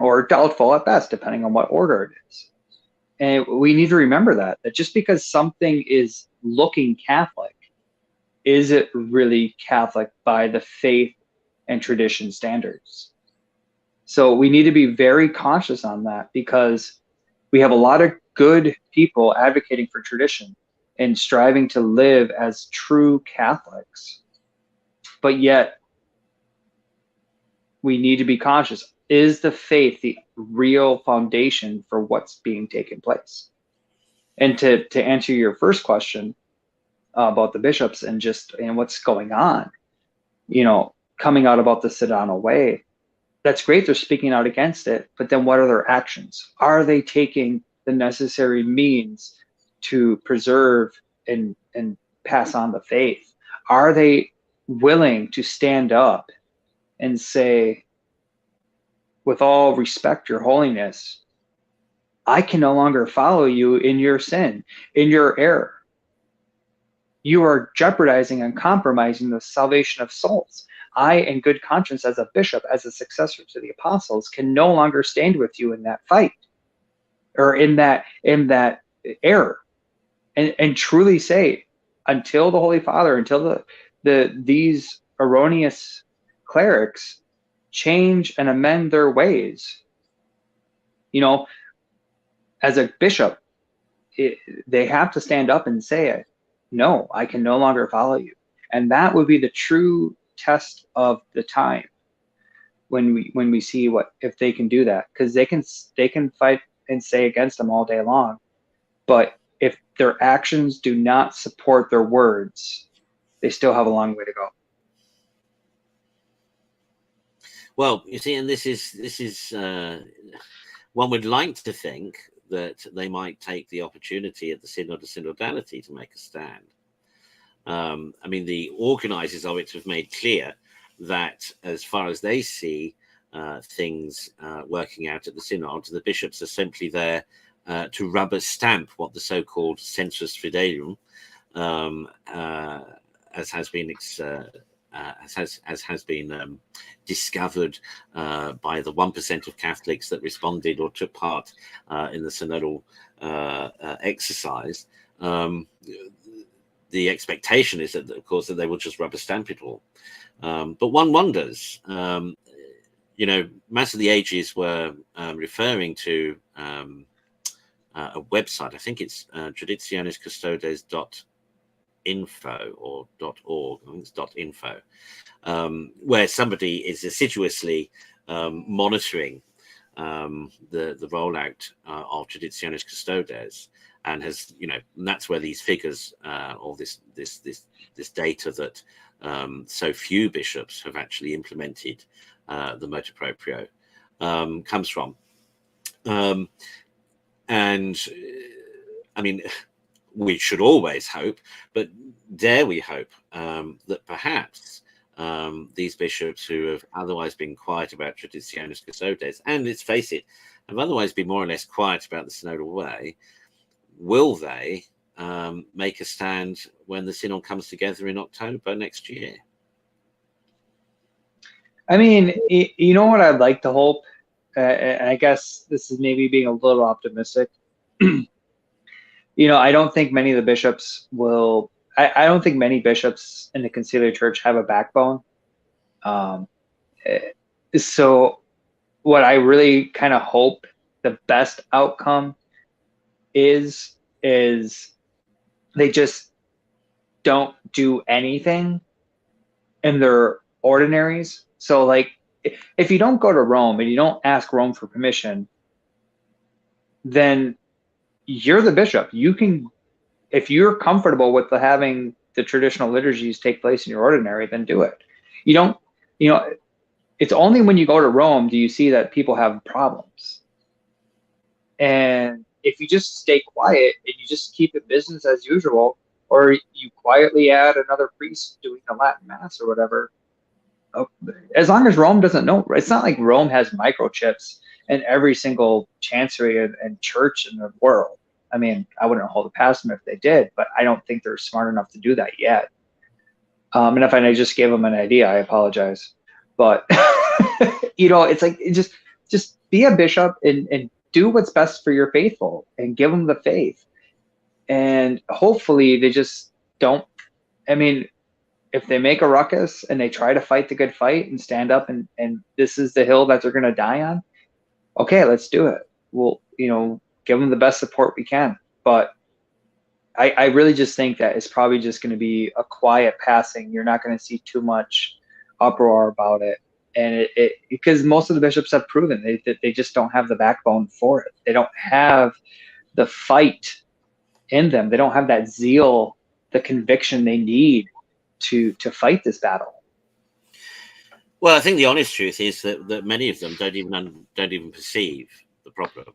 or doubtful at best, depending on what order it is. And we need to remember that just because something is looking Catholic, is it really Catholic by the faith and tradition standards? So we need to be very cautious on that, because we have a lot of good people advocating for tradition and striving to live as true Catholics. But yet, we need to be cautious. Is the faith the real foundation for what's being taken place? And to answer your first question about the bishops and what's going on, coming out about the synodal way, that's great. They're speaking out against it. But then what are their actions? Are they taking the necessary means to preserve and pass on the faith? Are they willing to stand up and say, with all respect, Your Holiness, I can no longer follow you in your sin, in your error. You are jeopardizing and compromising the salvation of souls. I, in good conscience, as a bishop, as a successor to the apostles, can no longer stand with you in that fight or in that error. And truly say, until the Holy Father, until these erroneous clerics change and amend their ways, as a bishop, they have to stand up and say it. No, I can no longer follow you. And that would be the true test of the time when we see if they can do that, because they can fight and say against them all day long, but if their actions do not support their words, they still have a long way to go. Well, you see, and this is one would like to think that they might take the opportunity at the Synod of Synodality to make a stand. The organizers of it have made clear that as far as they see things working out at the Synod, the bishops are simply there to rubber stamp what the so-called sensus fidelium, as has been discovered by the 1% of Catholics that responded or took part in the synodal exercise. The expectation is that, of course, that they will just rubber stamp it all. But one wonders, Mass of the Ages were referring to a website. I think it's traditioniscustodes.info or .org. I think it's .info, where somebody is assiduously monitoring the rollout of Traditionis Custodes, and has, and that's where these figures, or this data that so few bishops have actually implemented the motu proprio comes from. And we should always hope, but dare we hope that perhaps these bishops who have otherwise been quiet about traditionis custodes, and let's face it, have otherwise been more or less quiet about the synodal way, will they make a stand when the synod comes together in October next year? I mean, you know what I'd like to hope, and I guess this is maybe being a little optimistic. I don't think many of the bishops will. I don't think many bishops in the conciliar church have a backbone. So what I really kind of hope the best outcome is they just don't do anything in their ordinaries. So like, if you don't go to Rome and you don't ask Rome for permission, then you're the bishop. You can, if you're comfortable with having the traditional liturgies take place in your ordinary, then do it. You don't, it's only when you go to Rome do you see that people have problems. And if you just stay quiet and you just keep it business as usual, or you quietly add another priest doing the Latin Mass or whatever, as long as Rome doesn't know, it's not like Rome has microchips in every single chancery and church in the world. I mean, I wouldn't hold it past them if they did, but I don't think they're smart enough to do that yet. And if I just gave them an idea, I apologize. But, it's like, just be a bishop and do what's best for your faithful and give them the faith. And hopefully they just don't, I mean, if they make a ruckus and they try to fight the good fight and stand up and this is the hill that they're going to die on, okay, let's do it. We'll, give them the best support we can. But I really just think that it's probably just going to be a quiet passing. You're not going to see too much uproar about it. And because most of the bishops have proven they just don't have the backbone for it. They don't have the fight in them. They don't have that zeal, the conviction they need to fight this battle. Well, I think the honest truth is that many of them don't even perceive the problem.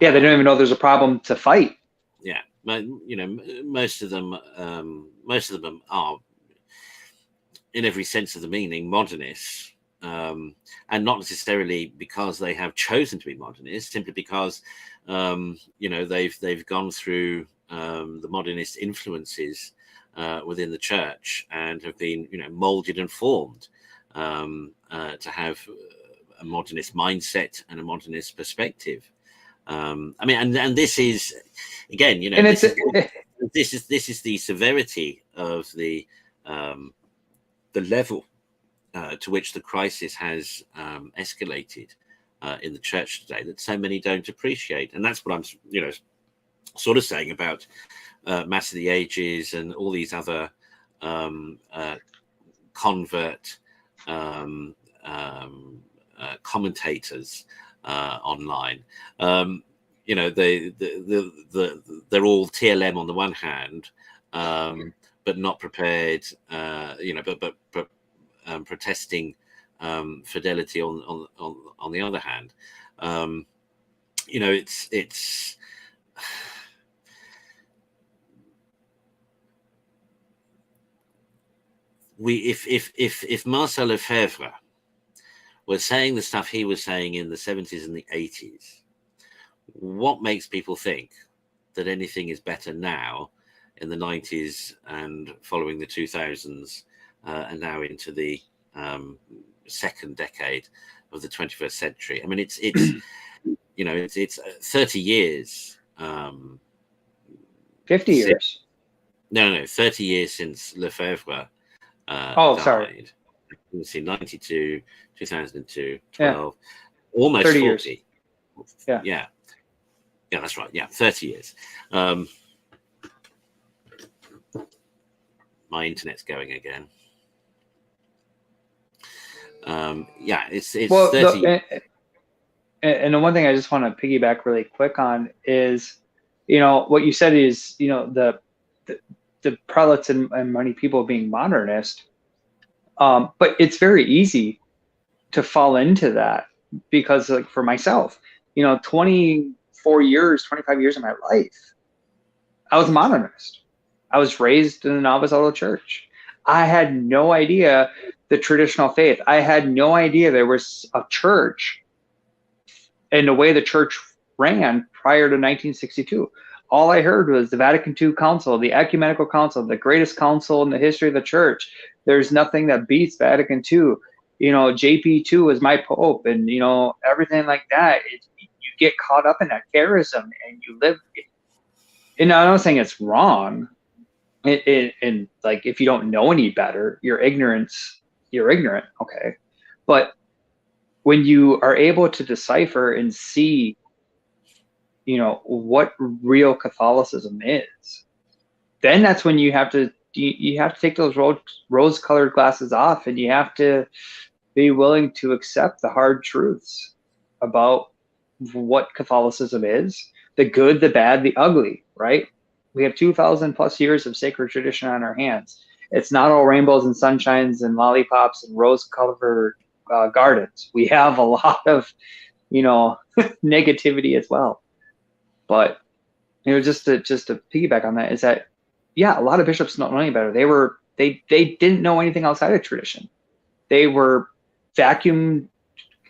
Yeah, they don't even know there's a problem to fight. Yeah, most of them are, in every sense of the meaning, modernists, and not necessarily because they have chosen to be modernists, simply because they've gone through the modernist influences within the church and have been molded and formed to have a modernist mindset and a modernist perspective. And this is, again, this is the severity of the level to which the crisis has escalated in the church today that so many don't appreciate. And that's what I'm sort of saying about Mass of the Ages and all these other convert commentators online. They're all TLM on the one hand, but not prepared, but protesting fidelity on the other hand. It's if Marcel Lefebvre was saying the stuff he was saying in the 70s and the 80s, what makes people think that anything is better now in the 90s and following the 2000s and now into the second decade of the 21st century? I mean, it's 30 years. 50 years. No, 30 years since Lefebvre died. Sorry. Let's see, 92, 2002, 12, almost 30 40. years. Yeah, that's right. Yeah, 30 years. My internet's going again. It's well, 30. And the one thing I just want to piggyback really quick on is, what you said is, the prelates and many people being modernist. But it's very easy to fall into that because, like, for myself, 24 years, 25 years of my life, I was a modernist. I was raised in a novice ordo church. I had no idea the traditional faith. I had no idea there was a church and the way the church ran prior to 1962. All I heard was the Vatican II Council, the Ecumenical Council, the greatest council in the history of the church. There's nothing that beats Vatican II. You know, JP2 is my pope, and, you know, everything like that. You get caught up in that charism and you live. And I'm not saying it's wrong. And like, if you don't know any better, you're ignorant. Okay. But when you are able to decipher and see, you know, what real Catholicism is, then that's when you have to take those rose-colored glasses off, and you have to be willing to accept the hard truths about what Catholicism is, the good, the bad, the ugly, right? We have 2,000 plus years of sacred tradition on our hands. It's not all rainbows and sunshines and lollipops and rose-colored gardens. We have a lot of, you know, negativity as well. But, you know, just to piggyback on that, is that, yeah, a lot of bishops don't know any better. They didn't know anything outside of tradition. They were vacuumed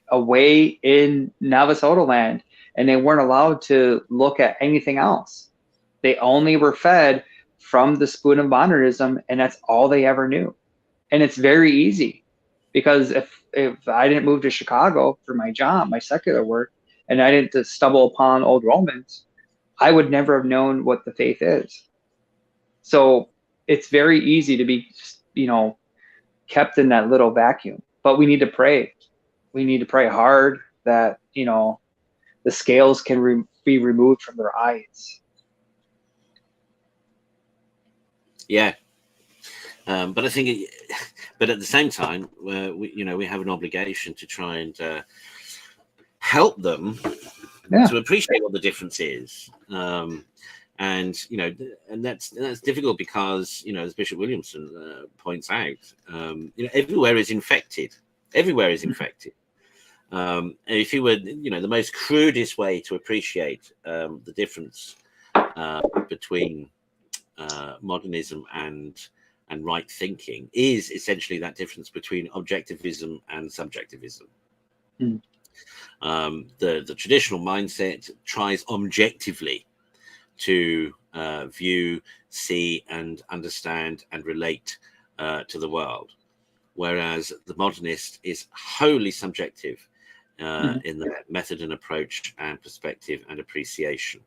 away in Novice Ordo land, and they weren't allowed to look at anything else. They only were fed from the spoon of modernism, and that's all they ever knew. And it's very easy, because if I didn't move to Chicago for my job, my secular work, and I didn't stumble upon Old Romans, I would never have known what the faith is. So it's very easy to be, you know, kept in that little vacuum. But we need to pray. We need to pray hard that, you know, the scales can be removed from their eyes. Yeah. But I think, but at the same time, we have an obligation to try and help them to appreciate what the difference is. And, you know, and that's difficult because, you know, as Bishop Williamson points out, you know, everywhere is infected. Everywhere is infected. And if you were, you know, the most crudest way to appreciate the difference between modernism and right thinking is essentially that difference between objectivism and subjectivism. The traditional mindset tries objectively to view, see, and understand and relate to the world, whereas the modernist is wholly subjective in their method and approach and perspective and appreciation.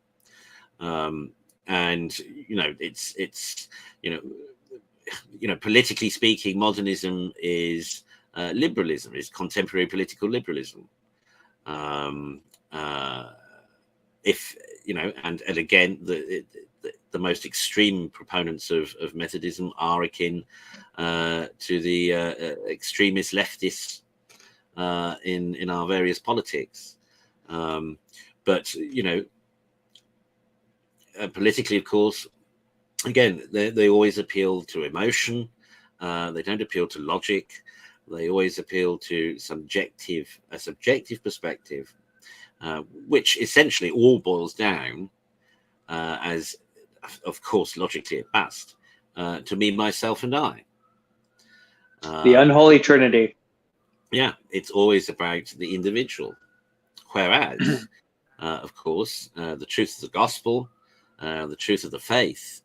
And, you know, it's you know, politically speaking, modernism is liberalism, is contemporary political liberalism. If, you know, and again, the most extreme proponents of Methodism are akin to the extremist leftists in our various politics. But, you know, politically, of course, again, they always appeal to emotion. They don't appeal to logic. They always appeal to a subjective perspective, which essentially all boils down, as of course logically at best, to me, myself, and I. The unholy trinity. Yeah, it's always about the individual. Whereas, of course, the truth of the gospel, the truth of the faith,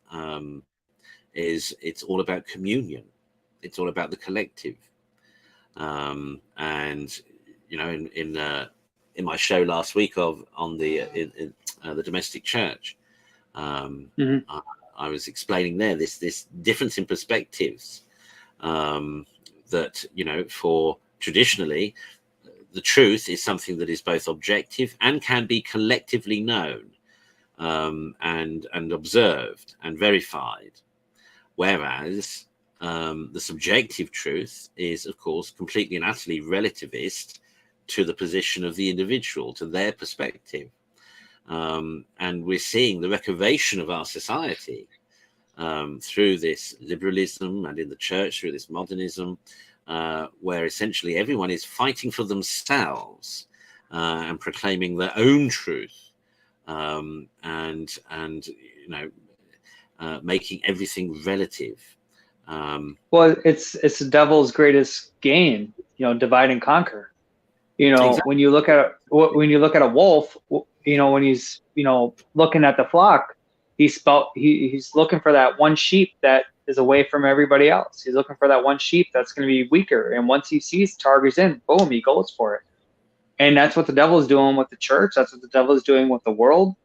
it's all about communion. It's all about the collective. And, you know, in my show last week on the domestic church, I was explaining there this difference in perspectives, that, you know, for traditionally, the truth is something that is both objective and can be collectively known, and observed and verified, whereas the subjective truth is, of course, completely and utterly relativist to the position of the individual, to their perspective. And we're seeing the recovation of our society through this liberalism, and in the church through this modernism, where essentially everyone is fighting for themselves and proclaiming their own truth, and you know, making everything relative. Well, it's the devil's greatest game, divide and conquer. Exactly. When you look at a wolf, when he's looking at the flock, he's looking for that one sheep that is away from everybody else. He's looking for that one sheep that's going to be weaker, and once he sees targets in, boom, he goes for it. And that's what the devil is doing with the church. That's what the devil is doing with the world.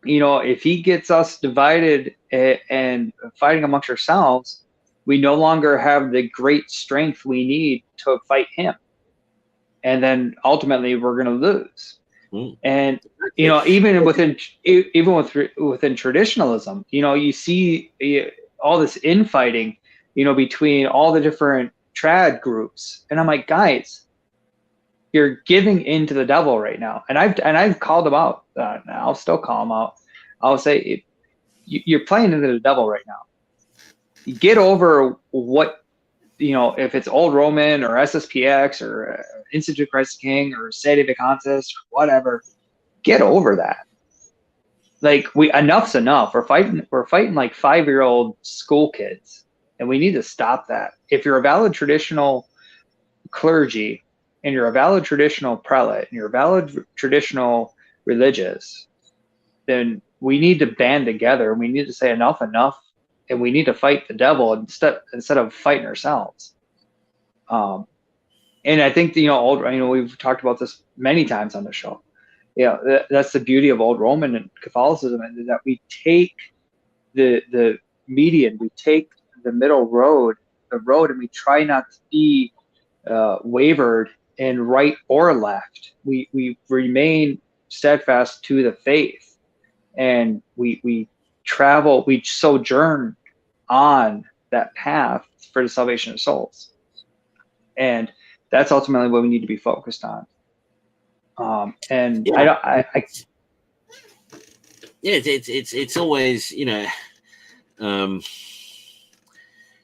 If he gets us divided and fighting amongst ourselves, we no longer have the great strength we need to fight him. And then ultimately we're going to lose. And, even within traditionalism, you see all this infighting, between all the different trad groups. And I'm like, guys, you're giving in to the devil right now. And I've called them out. I'll still call them out. I'll say, you're playing into the devil right now. Get over what, if it's Old Roman or SSPX or Institute Christ King or Sede Vacantis or whatever, get over that. Like, enough's enough. We're fighting like 5-year-old school kids, and we need to stop that. If you're a valid traditional clergy and you're a valid traditional prelate and you're a valid traditional religious, then we need to band together and we need to say enough, and we need to fight the devil instead of fighting ourselves. And I think we've talked about this many times on the show. That's the beauty of Old Roman and Catholicism, and that we take the median, we take the middle road, and we try not to be wavered in right or left. We remain steadfast to the faith, and we sojourn on that path for the salvation of souls. And that's ultimately what we need to be focused on. It's always,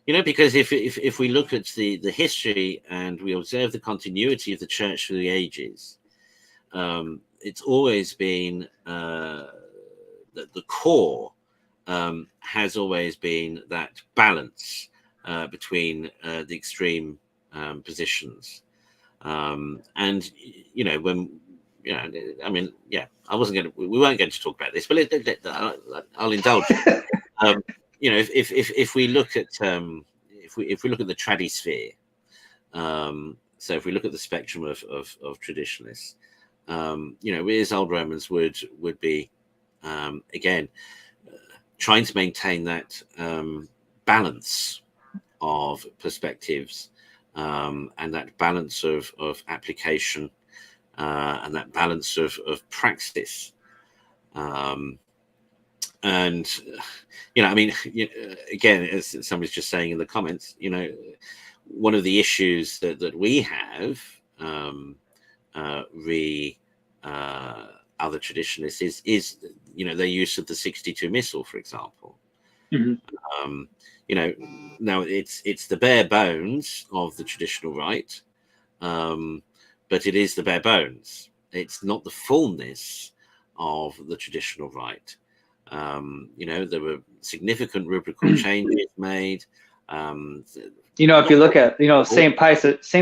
because if we look at the history and we observe the continuity of the church through the ages, it's always been that the core has always been that balance between the extreme positions. And we weren't going to talk about this, but I'll indulge. If we look at if we look at the tradisphere, so if we look at the spectrum of traditionalists, we as Old Romans would be again trying to maintain that balance of perspectives, and that balance of application, and that balance of praxis. And again, as somebody's just saying in the comments, one of the issues that we have other traditionalists is their use of the 62 Missal, for example. Mm-hmm. Now it's the bare bones of the traditional rite, but it is the bare bones. It's not the fullness of the traditional rite. There were significant rubrical changes made. If you look at Saint Pius X,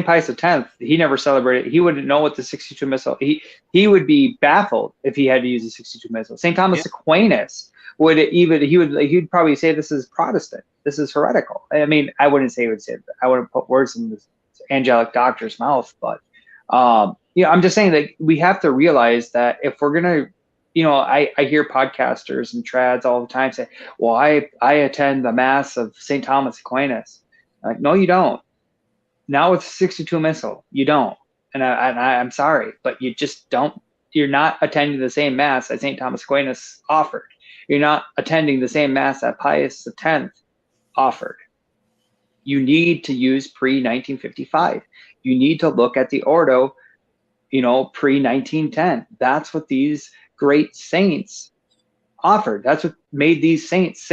he never celebrated. He wouldn't know what the 62 Missal. He would be baffled if he had to use the 62 Missal. Saint Thomas Aquinas he'd probably say this is Protestant. This is heretical. I mean, I wouldn't say he would say that. I wouldn't put words in this angelic doctor's mouth, but I'm just saying that we have to realize that if we're gonna, I hear podcasters and trads all the time say, well, I attend the Mass of St. Thomas Aquinas. I'm like, no, you don't. Now it's 62 Missal. You don't. And I'm sorry, but you just don't. You're not attending the same Mass that St. Thomas Aquinas offered. You're not attending the same Mass that Pius X offered. You need to use pre-1955. You need to look at the Ordo, pre-1910. That's what these great saints offered. That's what made these saints.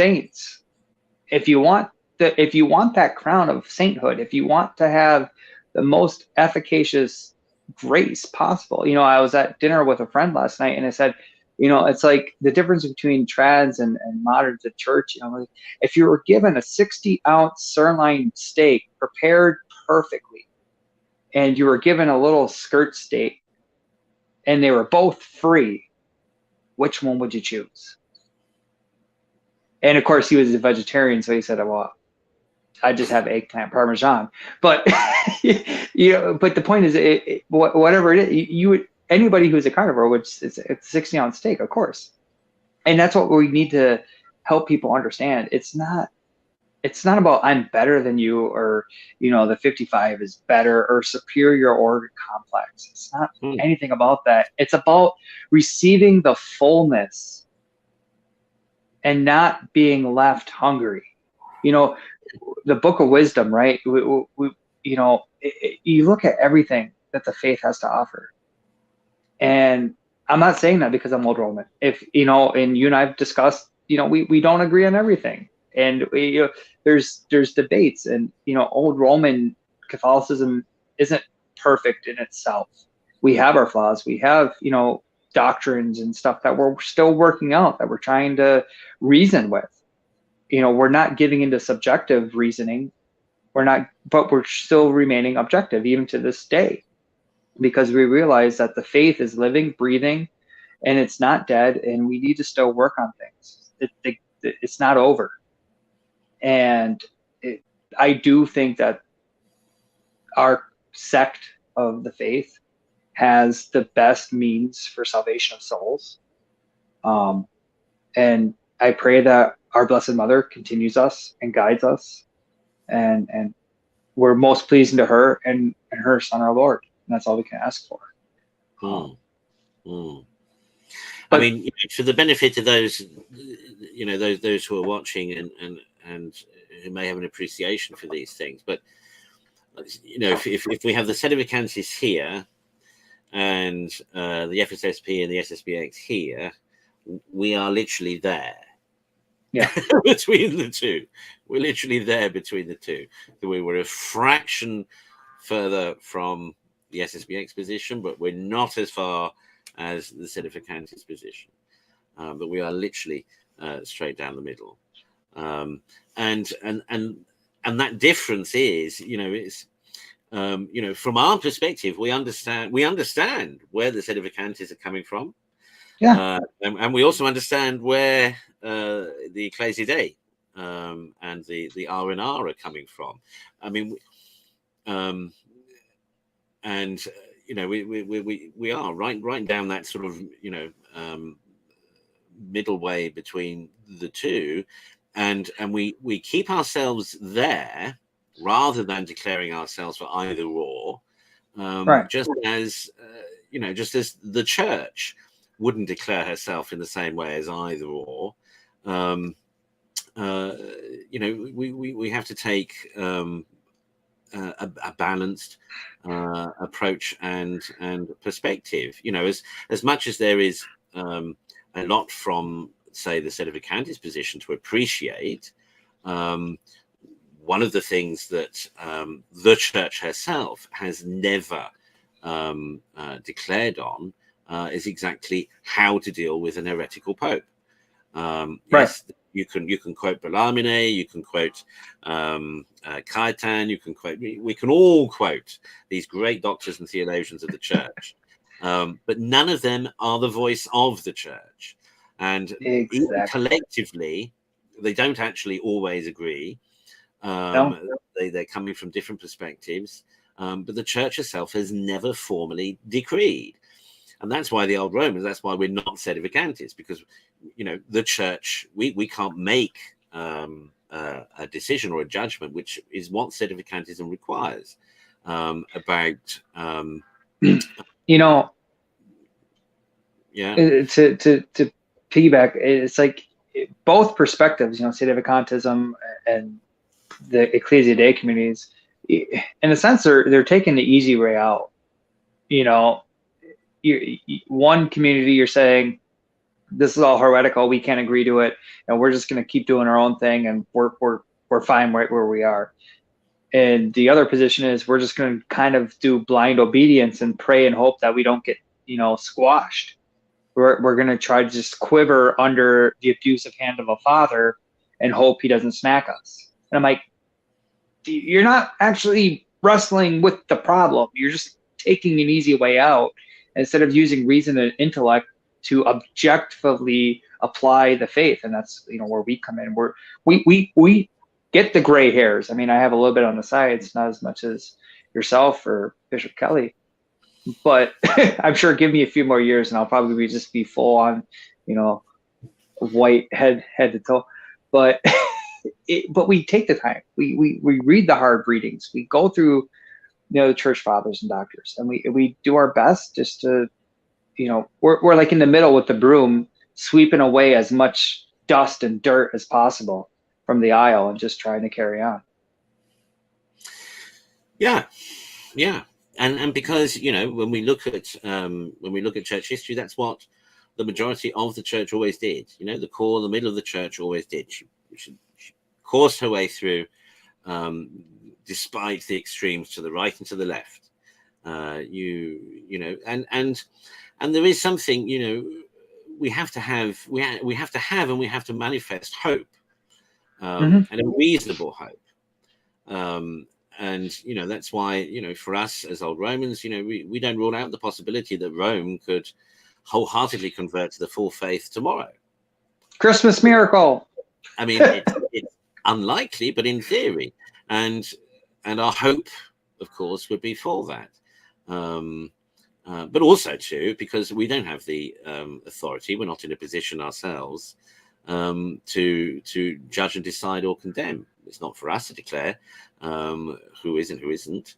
If you want that crown of sainthood, if you want to have the most efficacious grace possible, I was at dinner with a friend last night, and I said, It's like the difference between trads and modern to church. Like if you were given a 60-ounce sirloin steak prepared perfectly, and you were given a little skirt steak, and they were both free, which one would you choose? And of course, he was a vegetarian, so he said, "Well, I just have eggplant parmesan." But but the point is, whatever it is, you would, anybody who's a carnivore, which it's a 60-ounce steak, of course. And that's what we need to help people understand. It's not about I'm better than you, or the 55 is better or superior organ complex. It's not anything about that. It's about receiving the fullness and not being left hungry. The Book of Wisdom, right? You look at everything that the faith has to offer. And I'm not saying that because I'm Old Roman. If, and you and I've discussed, we don't agree on everything. And there's debates, and, Old Roman Catholicism isn't perfect in itself. We have our flaws. We have, doctrines and stuff that we're still working out, that we're trying to reason with. We're not giving into subjective reasoning. But we're still remaining objective even to this day, because we realize that the faith is living, breathing, and it's not dead, and we need to still work on things. It's not over. And I do think that our sect of the faith has the best means for salvation of souls. And I pray that our Blessed Mother continues us and guides us, and we're most pleasing to her and her Son, our Lord. And that's all we can ask for. I mean, for the benefit of those, those who are watching and who may have an appreciation for these things, but if we have the Sedevacantists here and the FSSP and the SSBX here, we are literally there. Yeah. Between the two. We're literally there between the two. We were a fraction further from the SSBX position, but we're not as far as the Sedevacantist position. But we are literally straight down the middle. And that difference is, it's from our perspective, we understand where the Sedevacantists are coming from. Yeah. And we also understand where the Ecclesia Dei and the R&R are coming from. I mean, and we are right down that sort of middle way between the two, and we keep ourselves there rather than declaring ourselves for either or. Right. Just as the Church wouldn't declare herself in the same way as either or. We have to take a balanced approach and perspective. As much as there is a lot from, say, the Sedevacantist position to appreciate, one of the things that the Church herself has never declared on is exactly how to deal with an heretical pope. Right. Yes, you can quote Bellarmine, you can quote Cajetan, we can all quote these great doctors and theologians of the Church, but none of them are the voice of the Church, and even collectively they don't actually always agree. No. They're coming from different perspectives, but the Church herself has never formally decreed. And that's why the Old Romans, that's why we're not Sedevacantists, because, the Church, we can't make a decision or a judgment, which is what Sedevacantism requires, about... yeah. To piggyback, it's like both perspectives, Sedevacantism and the Ecclesia Dei communities, in a sense, they're taking the easy way out. One community, you're saying this is all heretical, we can't agree to it, and we're just going to keep doing our own thing, and we're fine right where we are. And the other position is we're just going to kind of do blind obedience and pray and hope that we don't get squashed. we're going to try to just quiver under the abusive hand of a father and hope he doesn't smack us. And I'm like, you're not actually wrestling with the problem. You're just taking an easy way out instead of using reason and intellect to objectively apply the faith. And that's, where we come in. We get the gray hairs. I mean, I have a little bit on the sides, not as much as yourself or Bishop Kelly, but I'm sure give me a few more years and I'll probably just be full on, white head to toe. But but we take the time. We read the hard readings. We go through, the church fathers and doctors, and we do our best just to, we're like in the middle with the broom, sweeping away as much dust and dirt as possible from the aisle and just trying to carry on. Yeah. And because, when we look at church history, that's what the majority of the church always did. The core, the middle of the church always did. She coursed her way through, despite the extremes to the right and to the left. And there is something, we have to have and we have to manifest hope, and a reasonable hope. And that's why, for us as Old Romans, we don't rule out the possibility that Rome could wholeheartedly convert to the full faith tomorrow. Christmas miracle. I mean, it's unlikely, but in theory, and our hope, of course, would be for that. But also too, because we don't have the authority, we're not in a position ourselves to judge and decide or condemn. It's not for us to declare who is and who isn't,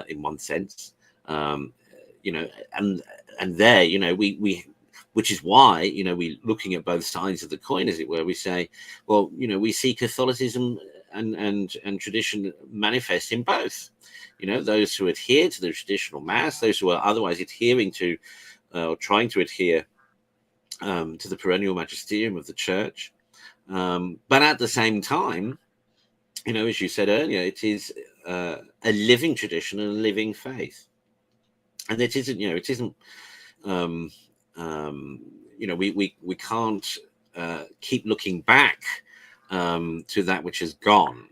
in one sense. And there, we which is why, we looking at both sides of the coin, as it were, we say, well, we see Catholicism and tradition manifest in both. Those who adhere to the traditional mass, those who are otherwise adhering to or trying to adhere to the perennial magisterium of the church. But at the same time, as you said earlier, it is a living tradition and a living faith. And it isn't, we can't keep looking back to that which has gone.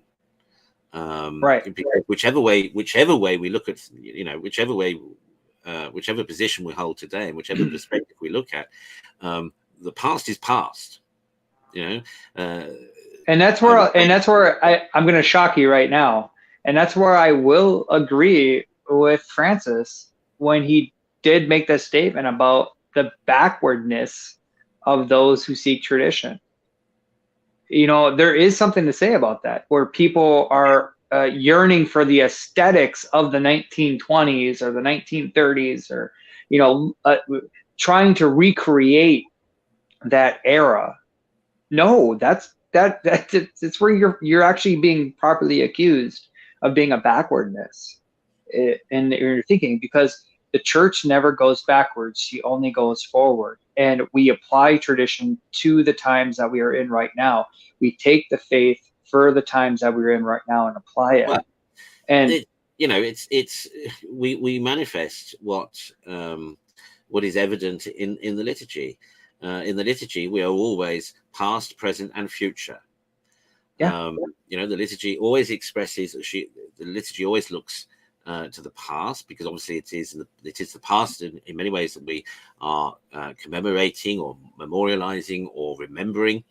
Right. Because whichever way we look at, whichever position we hold today and whichever perspective we look at, the past is past. And that's where I'm going to shock you right now. And that's where I will agree with Francis when he did make that statement about the backwardness of those who seek tradition. There is something to say about that, where people are yearning for the aesthetics of the 1920s or the 1930s, or, trying to recreate that era. No, that's where you're actually being properly accused of being a backwardness in your thinking, because the church never goes backwards. She only goes forward. And we apply tradition to the times that we are in right now. We take the faith for the times that we're in right now and apply it. Well, and we manifest what is evident in the liturgy. In the liturgy, we are always past, present, and future. Yeah. The liturgy always expresses. The liturgy always looks to the past, because obviously it is the past in many ways that we are commemorating or memorializing or remembering.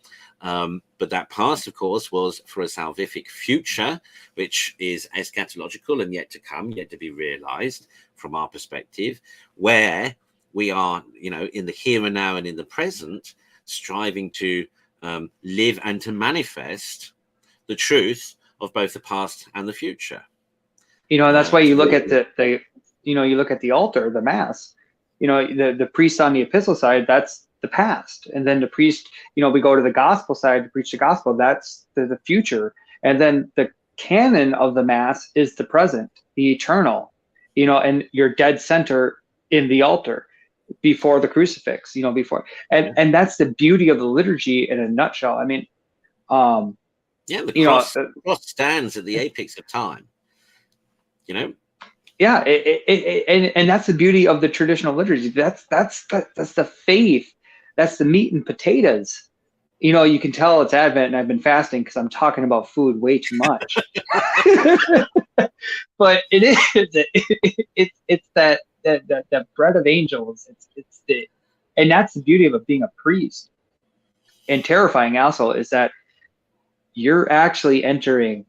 But that past, of course, was for a salvific future, which is eschatological and yet to come, yet to be realized from our perspective, where we are, in the here and now and in the present, striving to live and to manifest the truth of both the past and the future. That's why you look at you look at the altar, the mass, the priest on the epistle side, that's the past. And then the priest, we go to the gospel side to preach the gospel, that's the future. And then the canon of the mass is the present, the eternal, and your dead center in the altar before the crucifix, and that's the beauty of the liturgy in a nutshell. I mean, the cross stands at the apex of time. yeah, and that's the beauty of the traditional liturgy. That's the faith. That's the meat and potatoes. You know, you can tell it's Advent, and I've been fasting because I'm talking about food way too much. But it is it's that bread of angels. And that's the beauty of it being a priest. And terrifying also is that you're actually entering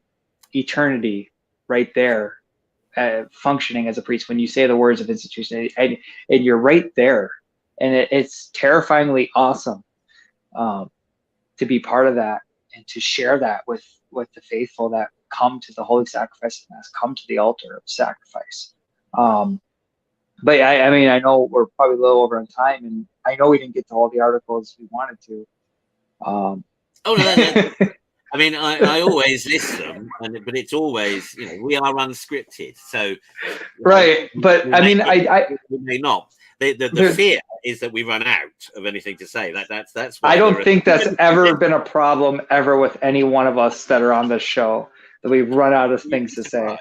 eternity right there, functioning as a priest when you say the words of institution, and you're right there, and it's terrifyingly awesome to be part of that and to share that with the faithful that come to the holy sacrifice of Mass, come to the altar of sacrifice. But I mean, I know we're probably a little over on time, and I know we didn't get to all the articles we wanted to. Oh no. I mean, I always list them, but it's always, you know, we are unscripted, so right. But I mean, I we may not. The fear is that we run out of anything to say. That's. I don't think that's ever been a problem ever with any one of us that are on this show, that we've run out of things to say.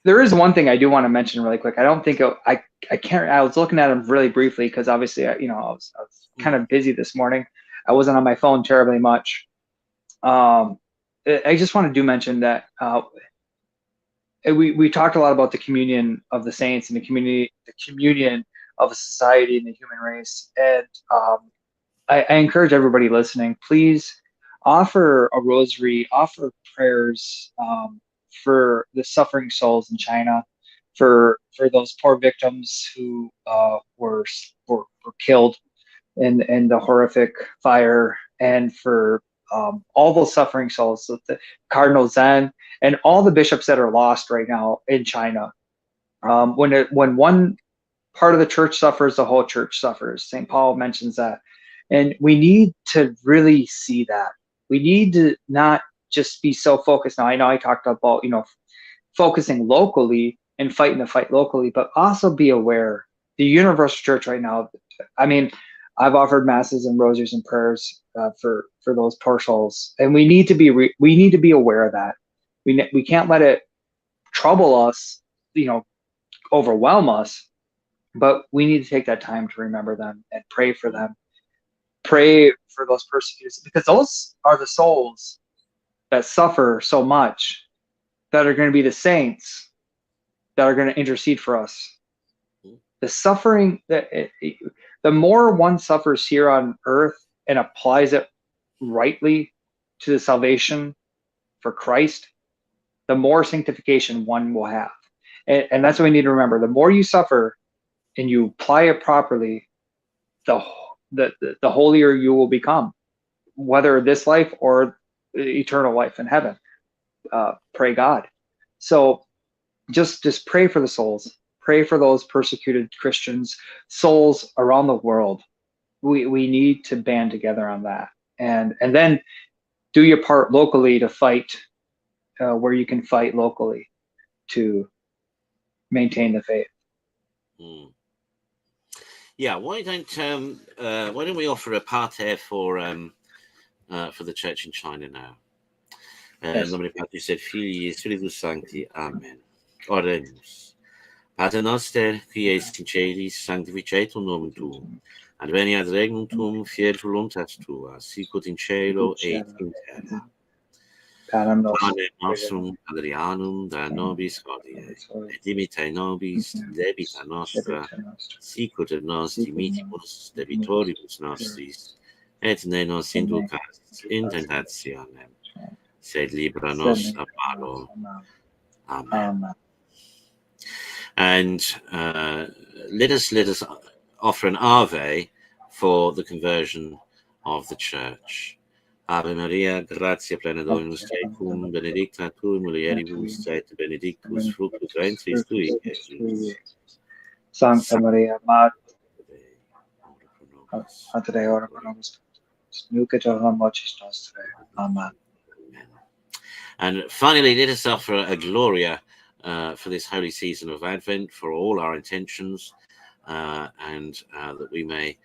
There is one thing I do want to mention really quick. I don't think I can't. I was looking at them really briefly because obviously, I was kind of busy this morning. I wasn't on my phone terribly much. I just want to mention that we talked a lot about the communion of the saints and the communion of a society and the human race. And I encourage everybody listening, please offer a rosary, offer prayers for the suffering souls in China, for those poor victims who were killed in the horrific fire, and for all those suffering souls, so the Cardinal Zen and all the bishops that are lost right now in China. When one part of the church suffers, the whole church suffers. St. Paul mentions that, and we need to really see that. We need to not just be so focused. Now, I know I talked about focusing locally and fighting the fight locally, but also be aware. The universal church right now, I mean, I've offered masses and rosaries and prayers for those poor souls, and we need to be aware of that. We can't let it trouble us, overwhelm us, but we need to take that time to remember them and pray for them. Pray for those persecutors, because those are the souls that suffer so much, that are going to be the saints that are going to intercede for us. The suffering, the more one suffers here on earth and applies it rightly to the salvation for Christ, the more sanctification one will have. And that's what we need to remember. The more you suffer and you apply it properly, the holier you will become, whether this life or eternal life in heaven. Pray God. So just pray for the souls. Pray for those persecuted Christians, souls around the world. We need to band together on that, and then do your part locally to fight where you can fight locally to maintain the faith. Yeah, why don't we offer a pater for the church in China now? Yes. Nomine Patris et Filii Spiritus Sancti. Amen. Oremus. Pater noster, qui es in celis, sanctificetur nomen tuum, adveniat regnum tuum, fiat voluntas tua, sicut in cielo et in terra. Panem nostrum quotidianum da nobis hodie, et dimitte nobis debita nostra, sicut et nos dimittimus debitoribus nostris, et ne nos inducas in tentationem, sed libera nos a malo. Amen. And let us offer an Ave for the conversion of the church. Ave Maria, gratia plena Dominus tecum, benedicta tu in mulieribus, et benedictus fructus ventris tui, Jesus. Sancta Maria, Mater Dei, ora pro nobis, nunc et hora mortis nostrae. Amen. And finally, let us offer a Gloria for this holy season of Advent, for all our intentions, and that we may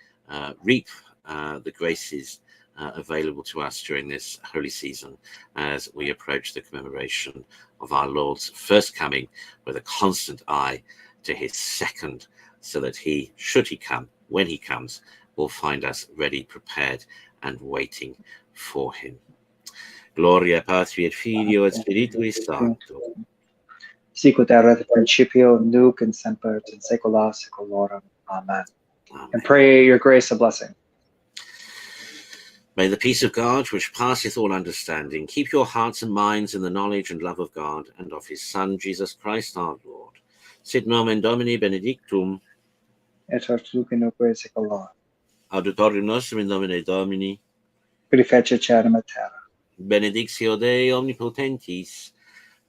reap the graces available to us during this holy season as we approach the commemoration of our Lord's first coming, with a constant eye to his second, so that he, should he come, when he comes, will find us ready, prepared, and waiting for him. Gloria Patri et Filio et Spiritui Sancto. Sicut erat in principio, nunc and semper, et in saecula saeculorum. Amen. Amen. And pray your grace a blessing. May the peace of God, which passeth all understanding, keep your hearts and minds in the knowledge and love of God and of his Son, Jesus Christ our Lord. Sit nomen Domini benedictum. Et ortuque in oque saecula. Auditorium nostrum in nomine Domini. Purificat caelum et terra. Benedictio Dei omnipotentis,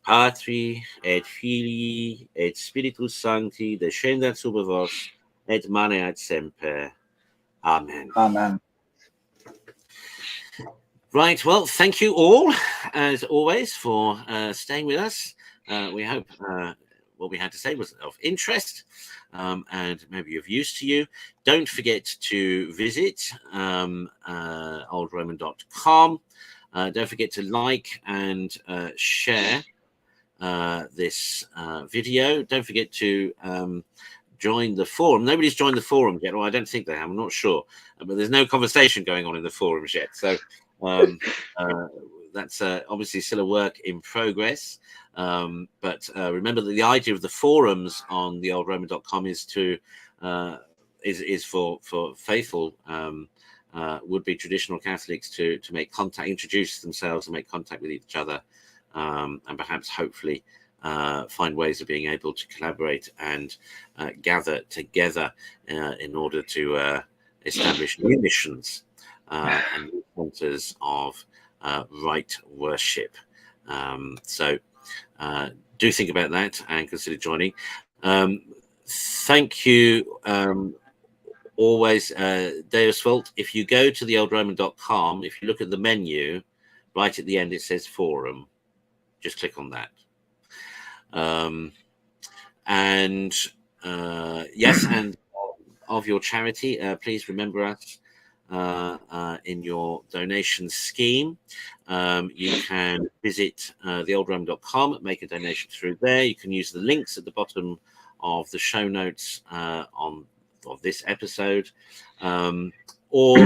Patri et Filii et Spiritus Sancti, descendat super vos, et maneat semper. Amen. Amen. Right, well, thank you all, as always, for staying with us. We hope what we had to say was of interest and maybe of use to you. Don't forget to visit oldroman.com. Don't forget to like and share this video. Don't forget to join the forum. Nobody's joined the forum yet. Well, I don't think they have. I'm not sure. But there's no conversation going on in the forums yet. So that's obviously still a work in progress. But remember that the idea of the forums on the oldroman.com is to is for faithful would-be traditional Catholics to make contact, introduce themselves and make contact with each other, and perhaps hopefully find ways of being able to collaborate and gather together in order to establish new missions and new centers of right worship. So do think about that and consider joining. Thank you. Always, Deus Vult. If you go to the oldroman.com, if you look at the menu, right at the end it says forum. Just click on that. Yes, and of your charity, please remember us in your donation scheme. You can visit theoldroman.com, make a donation through there. You can use the links at the bottom of the show notes of this episode, or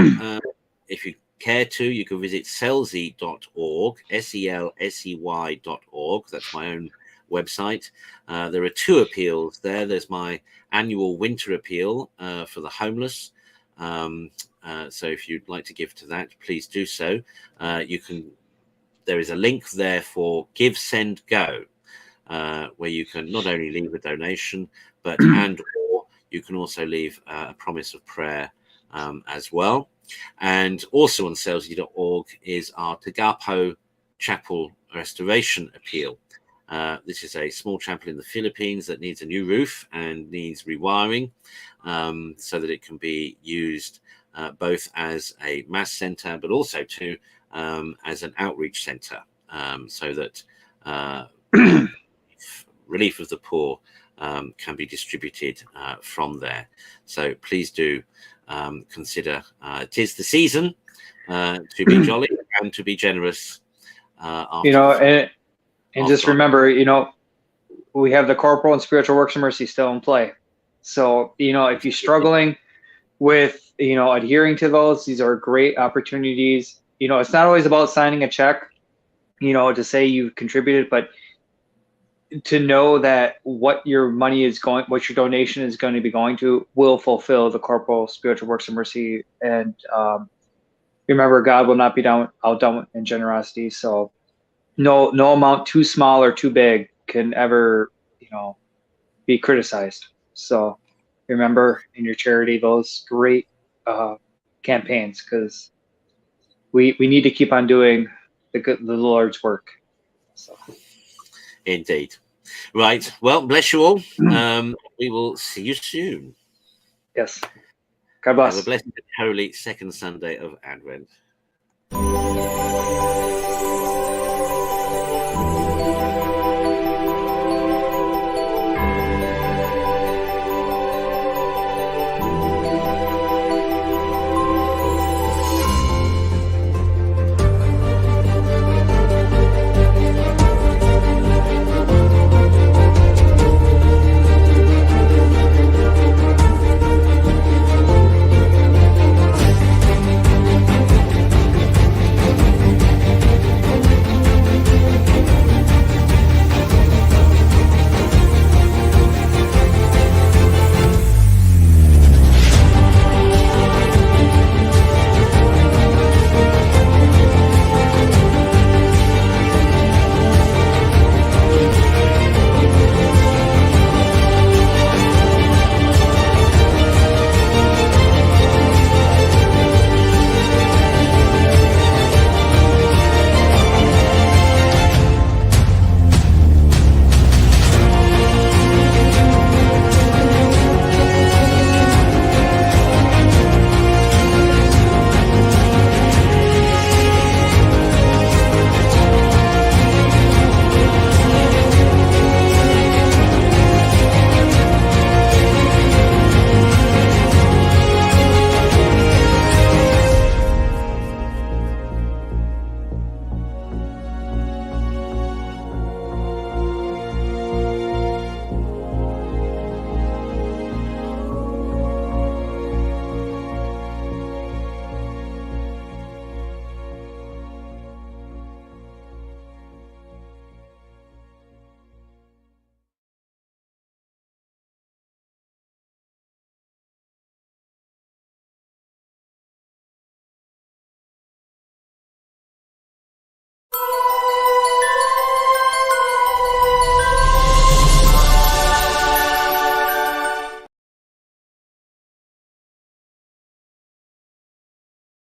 if you care to, you can visit selzy.org, SELSEY.org. That's my own website. There are two appeals there. There's my annual winter appeal for the homeless. So if you'd like to give to that, please do so. You can. There is a link there for Give, Send, Go, where you can not only leave a donation, but or you can also leave a promise of prayer as well. And also on selzy.org is our Tagapo Chapel Restoration Appeal. This is a small chapel in the Philippines that needs a new roof and needs rewiring, so that it can be used both as a mass center, but also to as an outreach center, so that relief of the poor can be distributed from there. So please do consider, it is the season to be jolly and to be generous. And just remember, we have the corporal and spiritual works of mercy still in play. So, if you're struggling with, adhering to those, these are great opportunities. It's not always about signing a check, to say you've contributed, but to know that what your donation is going to be going to will fulfill the corporal spiritual works of mercy. And remember, God will not be outdone in generosity. So no amount too small or too big can ever, be criticized. So remember in your charity those great campaigns, because we need to keep on doing the Lord's work. So. Indeed. Right. Well, bless you all. We will see you soon. Yes. God bless. Have a blessed, holy second Sunday of Advent.